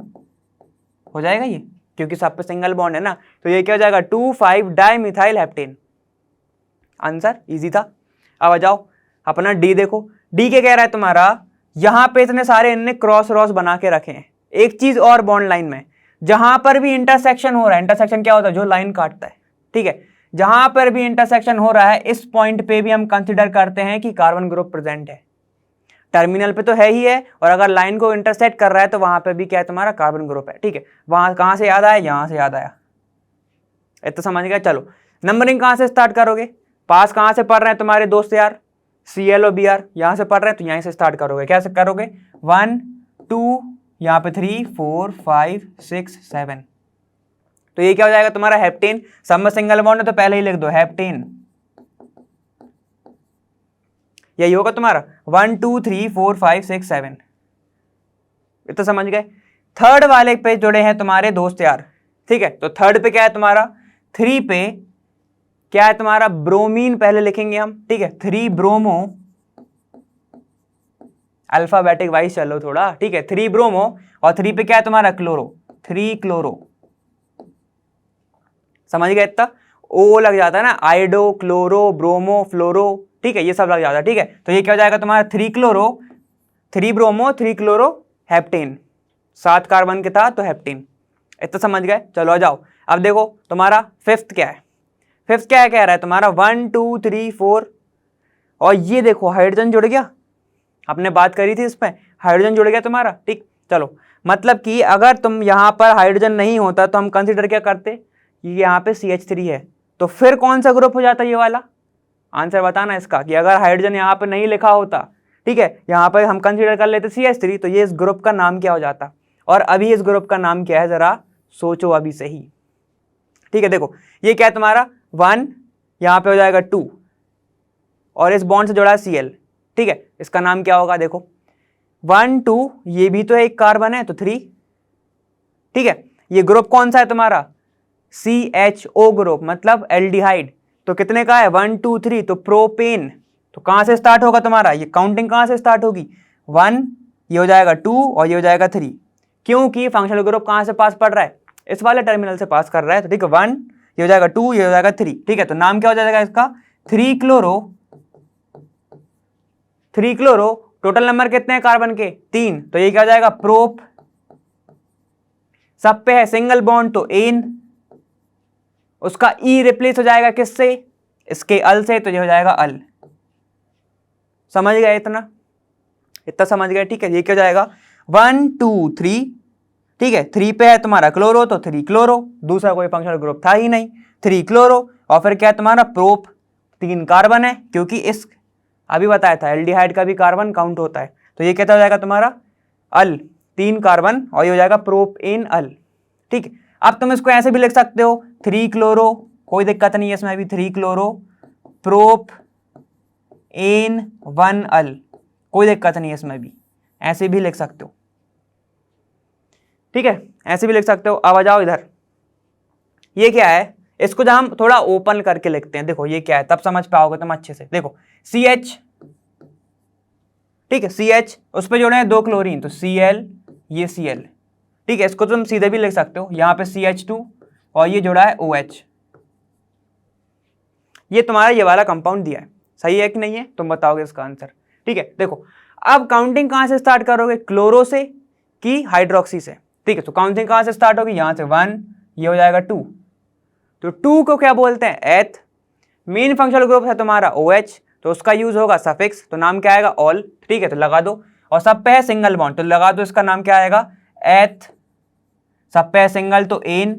हो जाएगा ये, क्योंकि सब पे सिंगल बॉन्ड है ना, तो ये क्या हो जाएगा 2 5 di methyl heptane. Answer easy था। अब आ जाओ अपना डी, देखो डी के कह रहा है तुम्हारा, यहां पे इतने सारे इनने क्रॉस रॉस बना के रखे हैं। एक चीज और बॉन्ड लाइन में, जहां पर भी इंटरसेक्शन हो रहा है, इंटरसेक्शन क्या होता है, जो लाइन काटता है, ठीक है, जहां पर भी इंटरसेक्शन हो रहा है इस पॉइंट पे भी हम कंसिडर करते हैं कि कार्बन ग्रुप प्रेजेंट है। टर्मिनल पे तो है ही है, और अगर लाइन को इंटरसेक्ट कर रहा है तो वहां पे भी क्या है तुम्हारा कार्बन ग्रुप है। ठीक है, वहां कहां से याद आया, यहां से याद आया, इतना समझ गया। चलो नंबरिंग कहां से स्टार्ट करोगे, पास कहां से पढ़ रहे हैं तुम्हारे दोस्त यार, Cl और Br यहां से पढ़ रहे हैं तो यहीं से स्टार्ट करोगे। कैसे करोगे, 1 2 यहाँ पे 3 4 5 6 7, तो ये क्या हो जाएगा तुम्हारा हेप्टेन। सब में सिंगल बॉन्ड है तो पहले ही लिख दो हेप्टेन, यही होगा तुम्हारा 1 2 3 4 5 6 7, इतना समझ गए। थर्ड वाले पे जुड़े हैं तुम्हारे दोस्त यार, ठीक है, तो थर्ड पे क्या है तुम्हारा, 3 पे क्या है तुम्हारा ब्रोमीन पहले लिखेंगे हम, ठीक है, 3 ब्रोमो, अल्फाबेटिक वाइज चलो थोड़ा, ठीक है, 3 ब्रोमो, और 3 पे क्या है तुम्हारा क्लोरो, 3 क्लोरो, समझ गए इतना। ओ लग जाता है ना, आइडो, क्लोरो, ब्रोमो, फ्लोरो, ठीक है, ये सब लग जाता है। ठीक है, तो ये क्या हो जाएगा तुम्हारा 3 chloro, 3 bromo, 3 chloro, heptane, 7 carbon के था तो हेप्टेन, इतना समझ गए। चलो आ जाओ, अब देखो तुम्हारा फिफ्थ क्या है, फिफ्थ क्या है, कह रहा है तुम्हारा 1 2 3 4, और ये देखो हाइड्रोजन जुड़ गया, आपने बात करी थी इसमें, हाइड्रोजन जुड़ गया तुम्हारा। ठीक, चलो मतलब कि अगर तुम यहाँ पर हाइड्रोजन नहीं होता तो हम कंसिडर क्या करते, कि यहाँ पे CH3 है, तो फिर कौन सा ग्रुप हो जाता ये वाला, आंसर बताना इसका, कि अगर हाइड्रोजन यहाँ पे नहीं लिखा होता, ठीक है, यहाँ पर हम कंसिडर कर लेते CH3, तो ये इस ग्रुप का नाम क्या हो जाता, और अभी इस ग्रुप का नाम क्या है जरा सोचो अभी सही। ठीक है, देखो ये क्या है तुम्हारा 1, यहाँ पे हो जाएगा 2, और इस बॉन्ड से जुड़ा है Cl, ठीक है, इसका नाम क्या होगा, देखो 1 2, ये भी तो एक कार्बन है तो 3, ठीक है, ये ग्रुप कौन सा है तुम्हारा CHO ग्रुप, मतलब एल्डिहाइड, तो कितने का है 1 2 3, तो प्रोपेन, तो कहां से स्टार्ट होगा तुम्हारा, ये काउंटिंग कहां से स्टार्ट होगी, 1, ये हो जाएगा 2 और ये हो जाएगा 3, क्योंकि फंक्शनल ग्रुप कहां से पास पड़ रहा है, इस वाले टर्मिनल से पास कर रहा है, तो ठीक है 1, ये हो जाएगा 2, ये हो जाएगा 3, ठीक है, तो नाम क्या हो जाएगा इसका 3 क्लोरो, 3 क्लोरो, टोटल नंबर कितने हैं कार्बन के 3, तो ये क्या हो जाएगा प्रोप, सब पे है सिंगल बॉन्ड तो एन, उसका ई रिप्लेस हो जाएगा किससे, इसके अल से, तो ये हो जाएगा अल, समझ गए इतना, इतना समझ गए। ठीक है, ये क्या हो जाएगा 1 2 3, ठीक है, 3 पे है तुम्हारा क्लोरो तो 3 क्लोरो, दूसरा कोई फंक्शनल ग्रुप था ही नहीं, 3 क्लोरो, और फिर क्या है तुम्हारा प्रोप, 3 कार्बन है, क्योंकि इस अभी बताया था एल्डिहाइड का भी कार्बन काउंट होता है, तो ये क्या हो जाएगा तुम्हारा अल, 3 कार्बन, और ये हो जाएगा प्रोप एन अल। ठीक है, अब तुम इसको ऐसे भी लिख सकते हो 3 क्लोरो, कोई दिक्कत नहीं है इसमें भी, 3 क्लोरो प्रोप एन 1 अल, कोई दिक्कत नहीं है इसमें भी, ऐसे भी लिख सकते हो। ठीक है, ऐसे भी लिख सकते हो। अब आ जाओ इधर, ये क्या है, इसको जब हम थोड़ा ओपन करके लिखते हैं, देखो ये क्या है, तब समझ पाओगे तुम अच्छे से। देखो CH, ठीक है, CH, उस पर जोड़े हैं 2 क्लोरीन तो Cl, ये Cl, ठीक है, इसको तुम सीधे भी लिख सकते हो, यहाँ पे CH2 और ये जोड़ा है OH, ये तुम्हारा ये वाला कंपाउंड दिया है, सही है कि नहीं है, तुम बताओगे इसका आंसर। ठीक है, देखो अब काउंटिंग कहां से स्टार्ट करोगे, क्लोरो से कि हाइड्रोक्सी से, ठीक है, तो काउंटिंग कहां से स्टार्ट होगी, यहां से 1, ये हो जाएगा 2, तो 2 को क्या बोलते हैं एथ, मेन फंक्शनल ग्रुप है तुम्हारा OH, तो उसका यूज होगा सफिक्स, तो नाम क्या आएगा ऑल, ठीक है, तो लगा दो, और सब पे है सिंगल बॉन्ड तो लगा दो, इसका नाम क्या आएगा एथ, सब पे है सिंगल तो एन,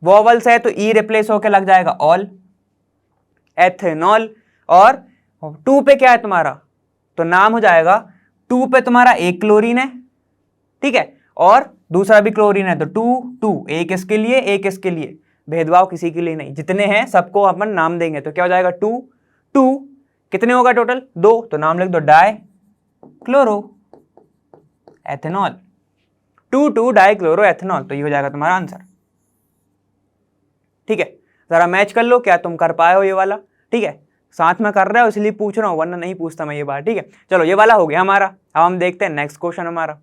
वोवल्स है तो ई रिप्लेस होकर लग जाएगा ऑल, एथेनॉल, और 2 पे क्या है तुम्हारा, तो नाम हो जाएगा 2 पे तुम्हारा एक क्लोरीन है, ठीक है, और दूसरा भी क्लोरीन है, तो 2 2, एक इसके लिए एक इसके लिए, भेदभाव किसी के लिए नहीं, जितने हैं सबको अपन नाम देंगे, तो क्या हो जाएगा 2 2, कितने होगा टोटल 2, तो नाम लिख दो die chloro ethanol, 2 2 die chloro ethanol, तो ये हो जाएगा तुम्हारा आंसर। ठीक है, जरा मैच कर लो, क्या तुम कर पाए हो ये वाला, ठीक है, साथ में कर रहे हो इसलिए पूछ रहा हूं, वरना नहीं पूछता मैं ये बात। ठीक है, चलो ये वाला हो गया हमारा, अब हम देखते हैं नेक्स्ट क्वेश्चन हमारा।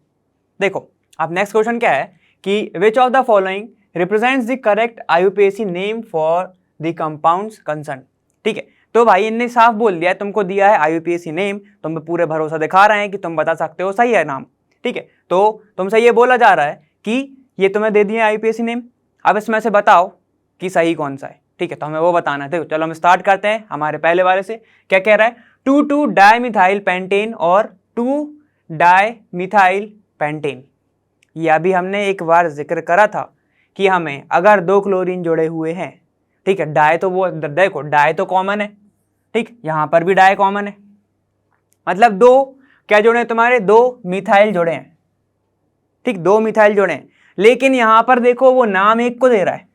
देखो अब नेक्स्ट क्वेश्चन क्या है कि which of the following represents the correct IUPAC name for the compounds concern. ठीक है, तो भाई इनने साफ बोल दिया है, तुमको दिया है IUPAC नेम, तुम पे पूरे भरोसा दिखा रहे हैं कि तुम बता सकते हो सही है नाम। ठीक है, तो तुमसे ये बोला जा रहा है कि ये तुम्हें दे दिए IUPAC नेम, अब इसमें से बताओ कि सही कौन सा है। ठीक है, तो हमें वो बताना है। देखो चलो हम स्टार्ट करते हैं हमारे पहले वाले से। क्या कह रहा है, 2 डाइमिथाइल पेंटेन और 2 डाइमिथाइल पेंटेन। ये अभी हमने एक बार जिक्र करा था कि हमें अगर 2 क्लोरीन जुड़े हुए हैं, ठीक है, डाई तो वो देखो डाई तो कॉमन है, ठीक, यहाँ पर भी डाई कॉमन है, मतलब 2 क्या जुड़े हैं तुम्हारे, 2 मिथाइल जुड़े हैं, ठीक, 2 मिथाइल जुड़े हैं, लेकिन यहाँ पर देखो वो नाम एक को दे रहा है,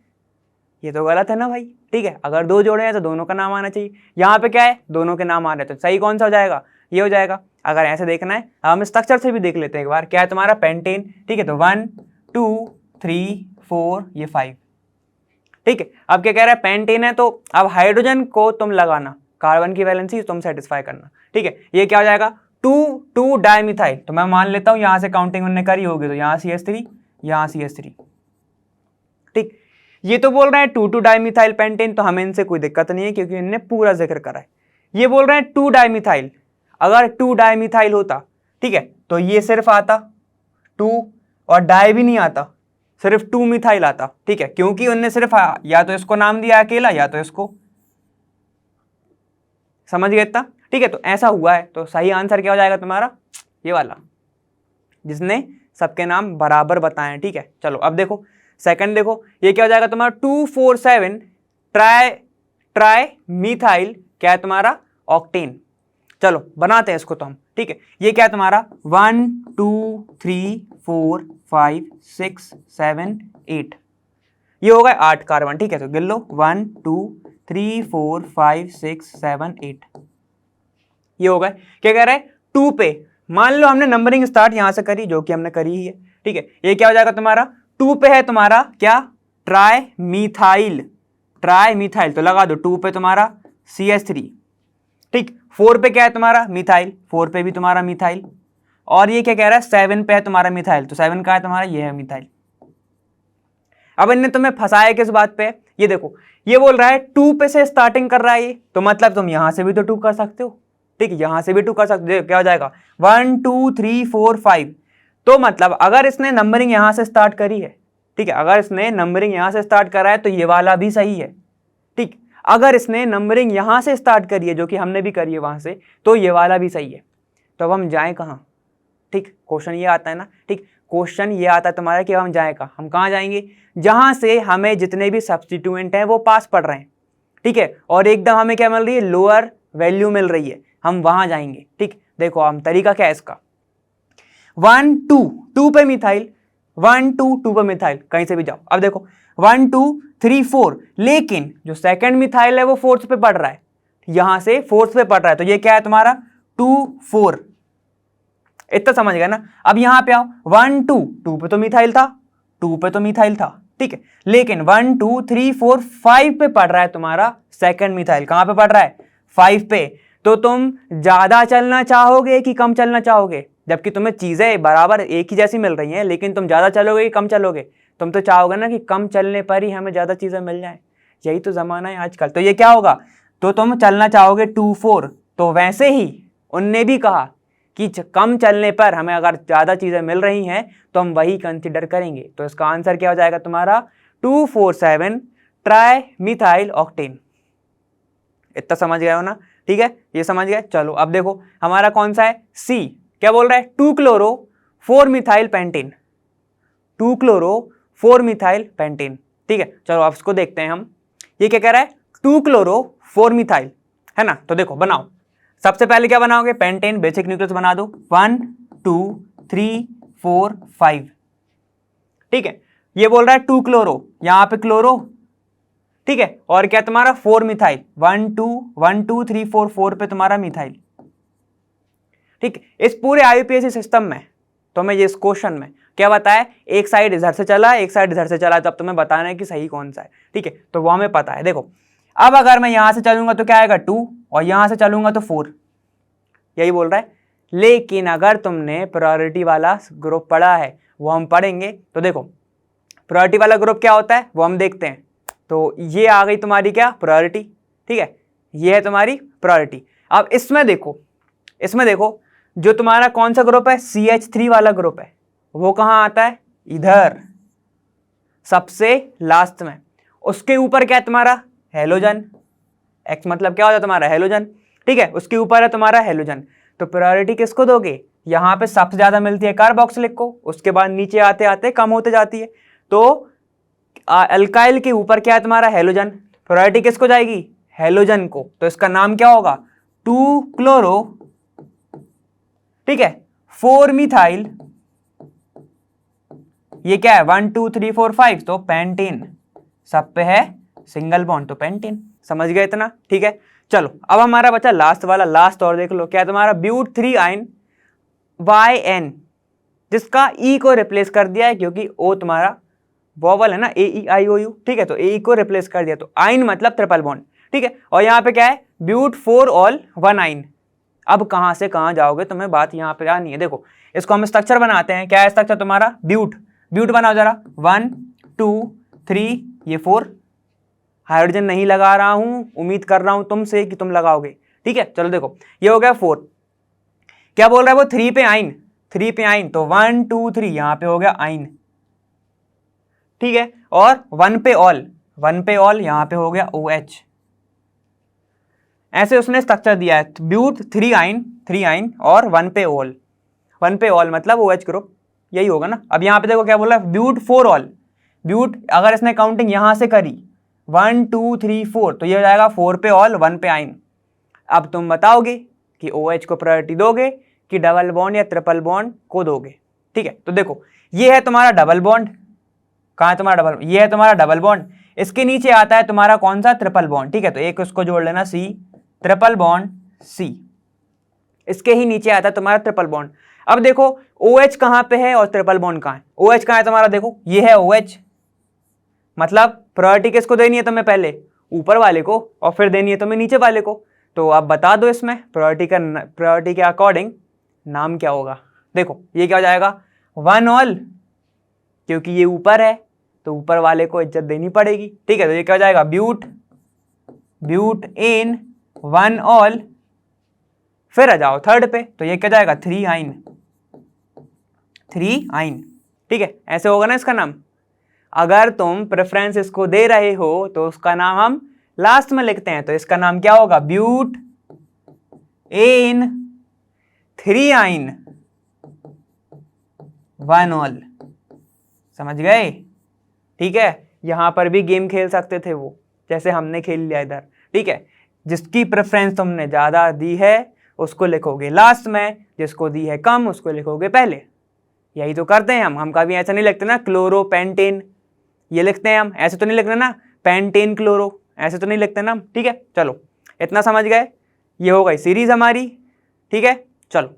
ये तो गलत है ना भाई। ठीक है, अगर 2 जोड़े हैं तो दोनों का नाम आना चाहिए, यहाँ पे क्या है, दोनों के नाम आ रहे हैं, तो सही कौन सा हो जाएगा, ये हो जाएगा। अगर ऐसे देखना है हम स्ट्रक्चर से भी देख लेते हैं एक बार। क्या है तुम्हारा पेंटेन, ठीक है, तो 1 2 3 4 ये 5, ठीक है। अब क्या कह रहा है, पेंटेन है तो अब हाइड्रोजन को तुम लगाना, कार्बन की वैलेंसी तुम सेटिस्फाई करना, ठीक है। ये क्या हो जाएगा, 2 डाइमिथाइल, तो मैं मान लेता हूँ यहाँ से काउंटिंग उन्होंने करी होगी, तो यहाँ CH3 यहाँ CH3, ठीक। ये तो बोल रहे हैं 2 डाइमिथाइल पेंटेन, तो हमें इनसे कोई दिक्कत नहीं है क्योंकि इन्होंने पूरा जिक्र करा है। ये बोल रहे हैं 2 डाइमिथाइल, अगर 2 डाइमिथाइल होता, ठीक है, तो ये सिर्फ आता 2 और डाई भी नहीं आता, सिर्फ 2 मिथाइल आता, ठीक है, क्योंकि उनने सिर्फ या तो इसको नाम दिया अकेला या तो इसको, समझ गए इतना, ठीक है। तो ऐसा हुआ है, तो सही आंसर क्या हो जाएगा तुम्हारा, ये वाला, जिसने सबके नाम बराबर बताए हैं, ठीक है। चलो अब देखो सेकंड, देखो ये क्या हो जाएगा तुम्हारा 247 ट्राई मिथाइल, क्या है तुम्हारा, ऑक्टेन। चलो बनाते हैं इसको तो हम, ठीक है। ये क्या है तुम्हारा 1 2 3 4 5 6 7 8, ये हो गए 8 कार्बन, ठीक है। तो गिन लो 1 2 3 4 5 6 7 8, ये हो गए। क्या कह रहे हैं 2 पे, मान लो हमने नंबरिंग स्टार्ट यहां से करी, जो कि हमने करी ही है, ठीक है। ये क्या हो जाएगा तुम्हारा 2 पे है तुम्हारा क्या, ट्राई मिथाइल, तो लगा दो 2 पे तुम्हारा CH3, ठीक। 4 पे क्या है तुम्हारा मिथाइल, 4 पे भी तुम्हारा मिथाइल, और ये क्या कह रहा है 7 पे है तुम्हारा मिथाइल, तो 7 का है तुम्हारा, ये है मिथाइल। अब इनने तुम्हें फंसाया किस बात पे, ये देखो ये बोल रहा है 2 पे से स्टार्टिंग कर रहा है ये, तो मतलब तुम यहां से भी तो 2 कर सकते हो, ठीक, यहां से भी 2 कर सकते हो। क्या हो जाएगा 1 2 3 4 5, तो मतलब अगर इसने नंबरिंग यहां से स्टार्ट करी है, ठीक है, अगर इसने नंबरिंग यहां से स्टार्ट करा है तो ये वाला भी सही है, ठीक। अगर इसने नंबरिंग यहां से स्टार्ट करी है, जो कि हमने भी करी है वहां से, तो ये वाला भी सही है। तो अब हम जाएं कहां, ठीक, क्वेश्चन ये आता है ना, ठीक, क्वेश्चन ये आता है तुम्हारा कि हम जाएं कहां, हम कहां जाएंगे, जहां से हमें जितने भी सब्स्टिट्यूएंट हैं वो पास पड़ रहे हैं, ठीक है, और एकदम हमें क्या मिल रही है, लोअर वैल्यू मिल रही है, हम वहां जाएंगे, ठीक। देखो हम तरीका क्या है इसका, 1 2 पे मिथाइल, 1 2 पे मिथाइल, कहीं से भी जाओ। अब देखो 1 2 3 4, लेकिन जो सेकंड मिथाइल है वो 4th पे पड़ रहा है, यहां से 4th पे पड़ रहा है, तो ये क्या है तुम्हारा 2 4, इतना समझ गया ना। अब यहां पे आओ 1 2 पे तो मिथाइल था, 2 पे तो मिथाइल था, ठीक है, लेकिन 1 2 3 4 5 पे पड़ रहा है तुम्हारा सेकंड मिथाइल, कहां पे पड़ रहा है 5 पे, तो तुम ज्यादा चलना चाहोगे कि कम चलना चाहोगे, जबकि तुम्हें चीजें बराबर एक ही जैसी मिल रही हैं, लेकिन तुम ज्यादा चलोगे कि कम चलोगे, तुम तो चाहोगे ना कि कम चलने पर ही हमें ज्यादा चीजें मिल जाएं, यही तो जमाना है आजकल। तो ये क्या होगा, तो तुम चलना चाहोगे 2 4, तो वैसे ही उनने भी कहा कि कम चलने पर हमें अगर ज्यादा चीजें मिल रही हैं तो हम वही कंसिडर करेंगे। तो इसका आंसर क्या हो जाएगा तुम्हारा 247 ट्राई मिथाइल ऑक्टेन। इतना समझ गए हो ना, ठीक है, ये समझ गए। चलो अब देखो हमारा कौन सा है, सी, क्या बोल रहा है 2 chloro 4 methyl pentane, 2 chloro 4 methyl pentane, ठीक है। चलो अब इसको देखते हैं हम, ये क्या कह रहा है 2 क्लोरो 4 मिथाइल, है ना। तो देखो बनाओ, सबसे पहले क्या बनाओगे, पेंटेन बेसिक न्यूक्लियस बना दो, 1 2 3 4 5, ठीक है। ये बोल रहा है 2 क्लोरो, यहां पे क्लोरो, ठीक है, और क्या तुम्हारा 4 मिथाइल, 1 2 3 4 4 पे तुम्हारा मिथाइल, ठीक। इस पूरे IUPAC सिस्टम में तुम्हें ये इस क्वेश्चन में क्या बताया, एक साइड इधर से चला एक साइड इधर से चला, तब तुम्हें बताना है कि सही कौन सा है, ठीक है, तो वो हमें पता है। देखो अब अगर मैं यहां से चलूंगा तो क्या आएगा 2, और यहां से चलूंगा तो 4, यही बोल रहा है। लेकिन अगर तुमने प्रायोरिटी वाला ग्रुप पढ़ा है, वो हम पढ़ेंगे, तो देखो प्रायोरिटी वाला ग्रुप क्या होता है वो हम देखते हैं। तो ये आ गई तुम्हारी क्या प्रायोरिटी, ठीक है, ये है तुम्हारी प्रायोरिटी। अब इसमें देखो जो तुम्हारा कौन सा ग्रुप है, CH3 वाला ग्रुप है, वो कहां आता है, इधर सबसे लास्ट में। उसके ऊपर क्या है तुम्हारा हेलोजन, X मतलब क्या होता है तुम्हारा हेलोजन, ठीक है, उसके ऊपर है तुम्हारा हेलोजन। तो प्रायोरिटी किसको दोगे, यहाँ पे सबसे ज्यादा मिलती है कार्बोक्सिलिक को, उसके बाद नीचे आते आते कम होते जाती है। तो अल्काइल के ऊपर क्या है तुम्हारा हेलोजन, प्रायोरिटी किसको जाएगी, हेलोजन को, तो इसका नाम क्या होगा 2 क्लोरो, ठीक है, 4 मिथाइल, ये क्या है 1 2 3 4 5, तो पेंटीन, सब पे है सिंगल बॉन्ड, तो पेंटीन। समझ गए इतना, ठीक है। चलो अब हमारा बचा लास्ट वाला, लास्ट और देख लो क्या है तुम्हारा ब्यूट 3 आइन YN, जिसका E को रिप्लेस कर दिया है क्योंकि O तुम्हारा वॉवल है ना, AEIOU, ठीक है, तो AE को रिप्लेस कर दिया, तो आइन मतलब ट्रिपल बॉन्ड, ठीक है। और यहाँ पे क्या है ब्यूट 4 ऑल 1 आइन। अब कहाँ से कहाँ जाओगे तुम्हें बात यहाँ पे आनी है, देखो इसको हम स्ट्रक्चर बनाते हैं, क्या है स्ट्रक्चर तुम्हारा ब्यूट, ब्यूट बनाओ जरा 1 2 3, ये 4, हाइड्रोजन नहीं लगा रहा हूं, उम्मीद कर रहा हूं तुमसे कि तुम लगाओगे, ठीक है। चलो देखो ये हो गया 4, क्या बोल रहा है वो 3 पे आइन, 3 पे आइन, तो 1 2 3 यहां पे हो गया आइन, ठीक है, और 1 पे ऑल, 1 पे ऑल यहां पे हो गया OH। ऐसे उसने स्ट्रक्चर दिया है ब्यूट 3 आइन और 1 पे ऑल, 1 पे ऑल मतलब OH ग्रुप, यही होगा ना। अब यहां पे देखो क्या बोला ब्यूट 4 ऑल, ब्यूट अगर इसने काउंटिंग यहां से करी 1 2 3 4, तो ये हो जाएगा 4 पे ऑल 1 पे आइन। अब तुम बताओगे कि OH को प्रायोरिटी दोगे कि डबल बॉन्ड या ट्रिपल बॉन्ड को दोगे, ठीक है। तो देखो ये है तुम्हारा डबल बॉन्ड, कहाँ है तुम्हारा डबल, ये है तुम्हारा डबल बॉन्ड, इसके नीचे आता है तुम्हारा कौन सा ट्रिपल बॉन्ड, ठीक है, तो एक उसको जोड़ लेना C, ट्रिपल बॉन्ड C, इसके ही नीचे आता है तुम्हारा ट्रिपल बॉन्ड। अब देखो OH कहाँ पे है और ट्रिपल बॉन्ड कहाँ है, OH कहाँ है तुम्हारा, देखो ये है OH, मतलब प्रायोरिटी किसको देनी है तुम्हें, पहले ऊपर वाले को और फिर देनी है तुम्हें नीचे वाले को। तो आप बता दो इसमें प्रायोरिटी के अकॉर्डिंग नाम क्या होगा। देखो ये क्या हो जाएगा 1 ऑल, क्योंकि ये ऊपर है तो ऊपर वाले को इज्जत देनी पड़ेगी, ठीक है। तो ये क्या हो जाएगा ब्यूट इन 1 ऑल, फिर आ जाओ थर्ड पे, तो ये क्या जाएगा 3 आइन, ठीक है, ऐसे होगा ना इसका नाम। अगर तुम प्रेफरेंस इसको दे रहे हो तो उसका नाम हम लास्ट में लिखते हैं, तो इसका नाम क्या होगा ब्यूट इन 3 आइन 1 ऑल, समझ गए, ठीक है। यहां पर भी गेम खेल सकते थे वो, जैसे हमने खेल लिया इधर, ठीक है। जिसकी प्रेफरेंस तुमने ज्यादा दी है उसको लिखोगे लास्ट में, जिसको दी है कम उसको लिखोगे पहले, यही तो करते हैं हम कभी ऐसा नहीं लिखते ना क्लोरो पेंटेन, ये लिखते हैं हम, ऐसे तो नहीं लिखते ना पेंटेन क्लोरो, ऐसे तो नहीं लिखते ना हम, ठीक है। चलो इतना समझ गए, ये हो गई सीरीज हमारी, ठीक है। चलो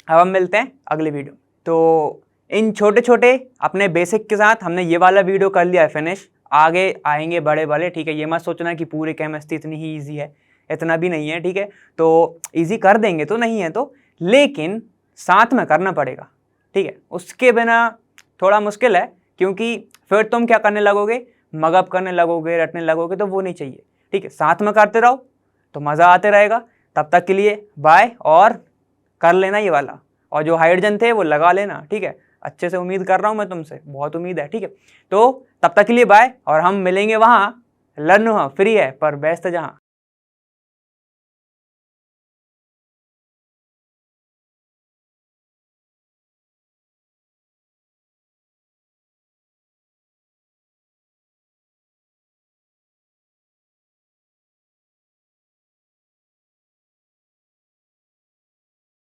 अब हम मिलते हैं अगले वीडियो। तो इन छोटे छोटे अपने बेसिक के साथ हमने ये वाला वीडियो कर लिया है फिनिश, आगे आएंगे बड़े बड़े, ठीक है। ये मत सोचना कि पूरी केमिस्ट्री इतनी ही ईजी है, इतना भी नहीं है, ठीक है। तो ईजी कर देंगे तो नहीं है तो, लेकिन साथ में करना पड़ेगा, ठीक है। उसके बिना थोड़ा मुश्किल है, क्योंकि फिर तुम क्या करने लगोगे, मगअप करने लगोगे, रटने लगोगे, तो वो नहीं चाहिए, ठीक है। साथ में करते रहो तो मज़ा आते रहेगा। तब तक के लिए बाय, और कर लेना ये वाला, और जो हाइड्रोजन थे वो लगा लेना, ठीक है। अच्छे से उम्मीद कर रहा हूँ मैं तुमसे, बहुत उम्मीद है, ठीक है। तो तब तक के लिए बाय, और हम मिलेंगे वहाँ, लर्न वहाँ फ्री है पर बेस्ट जहाँ।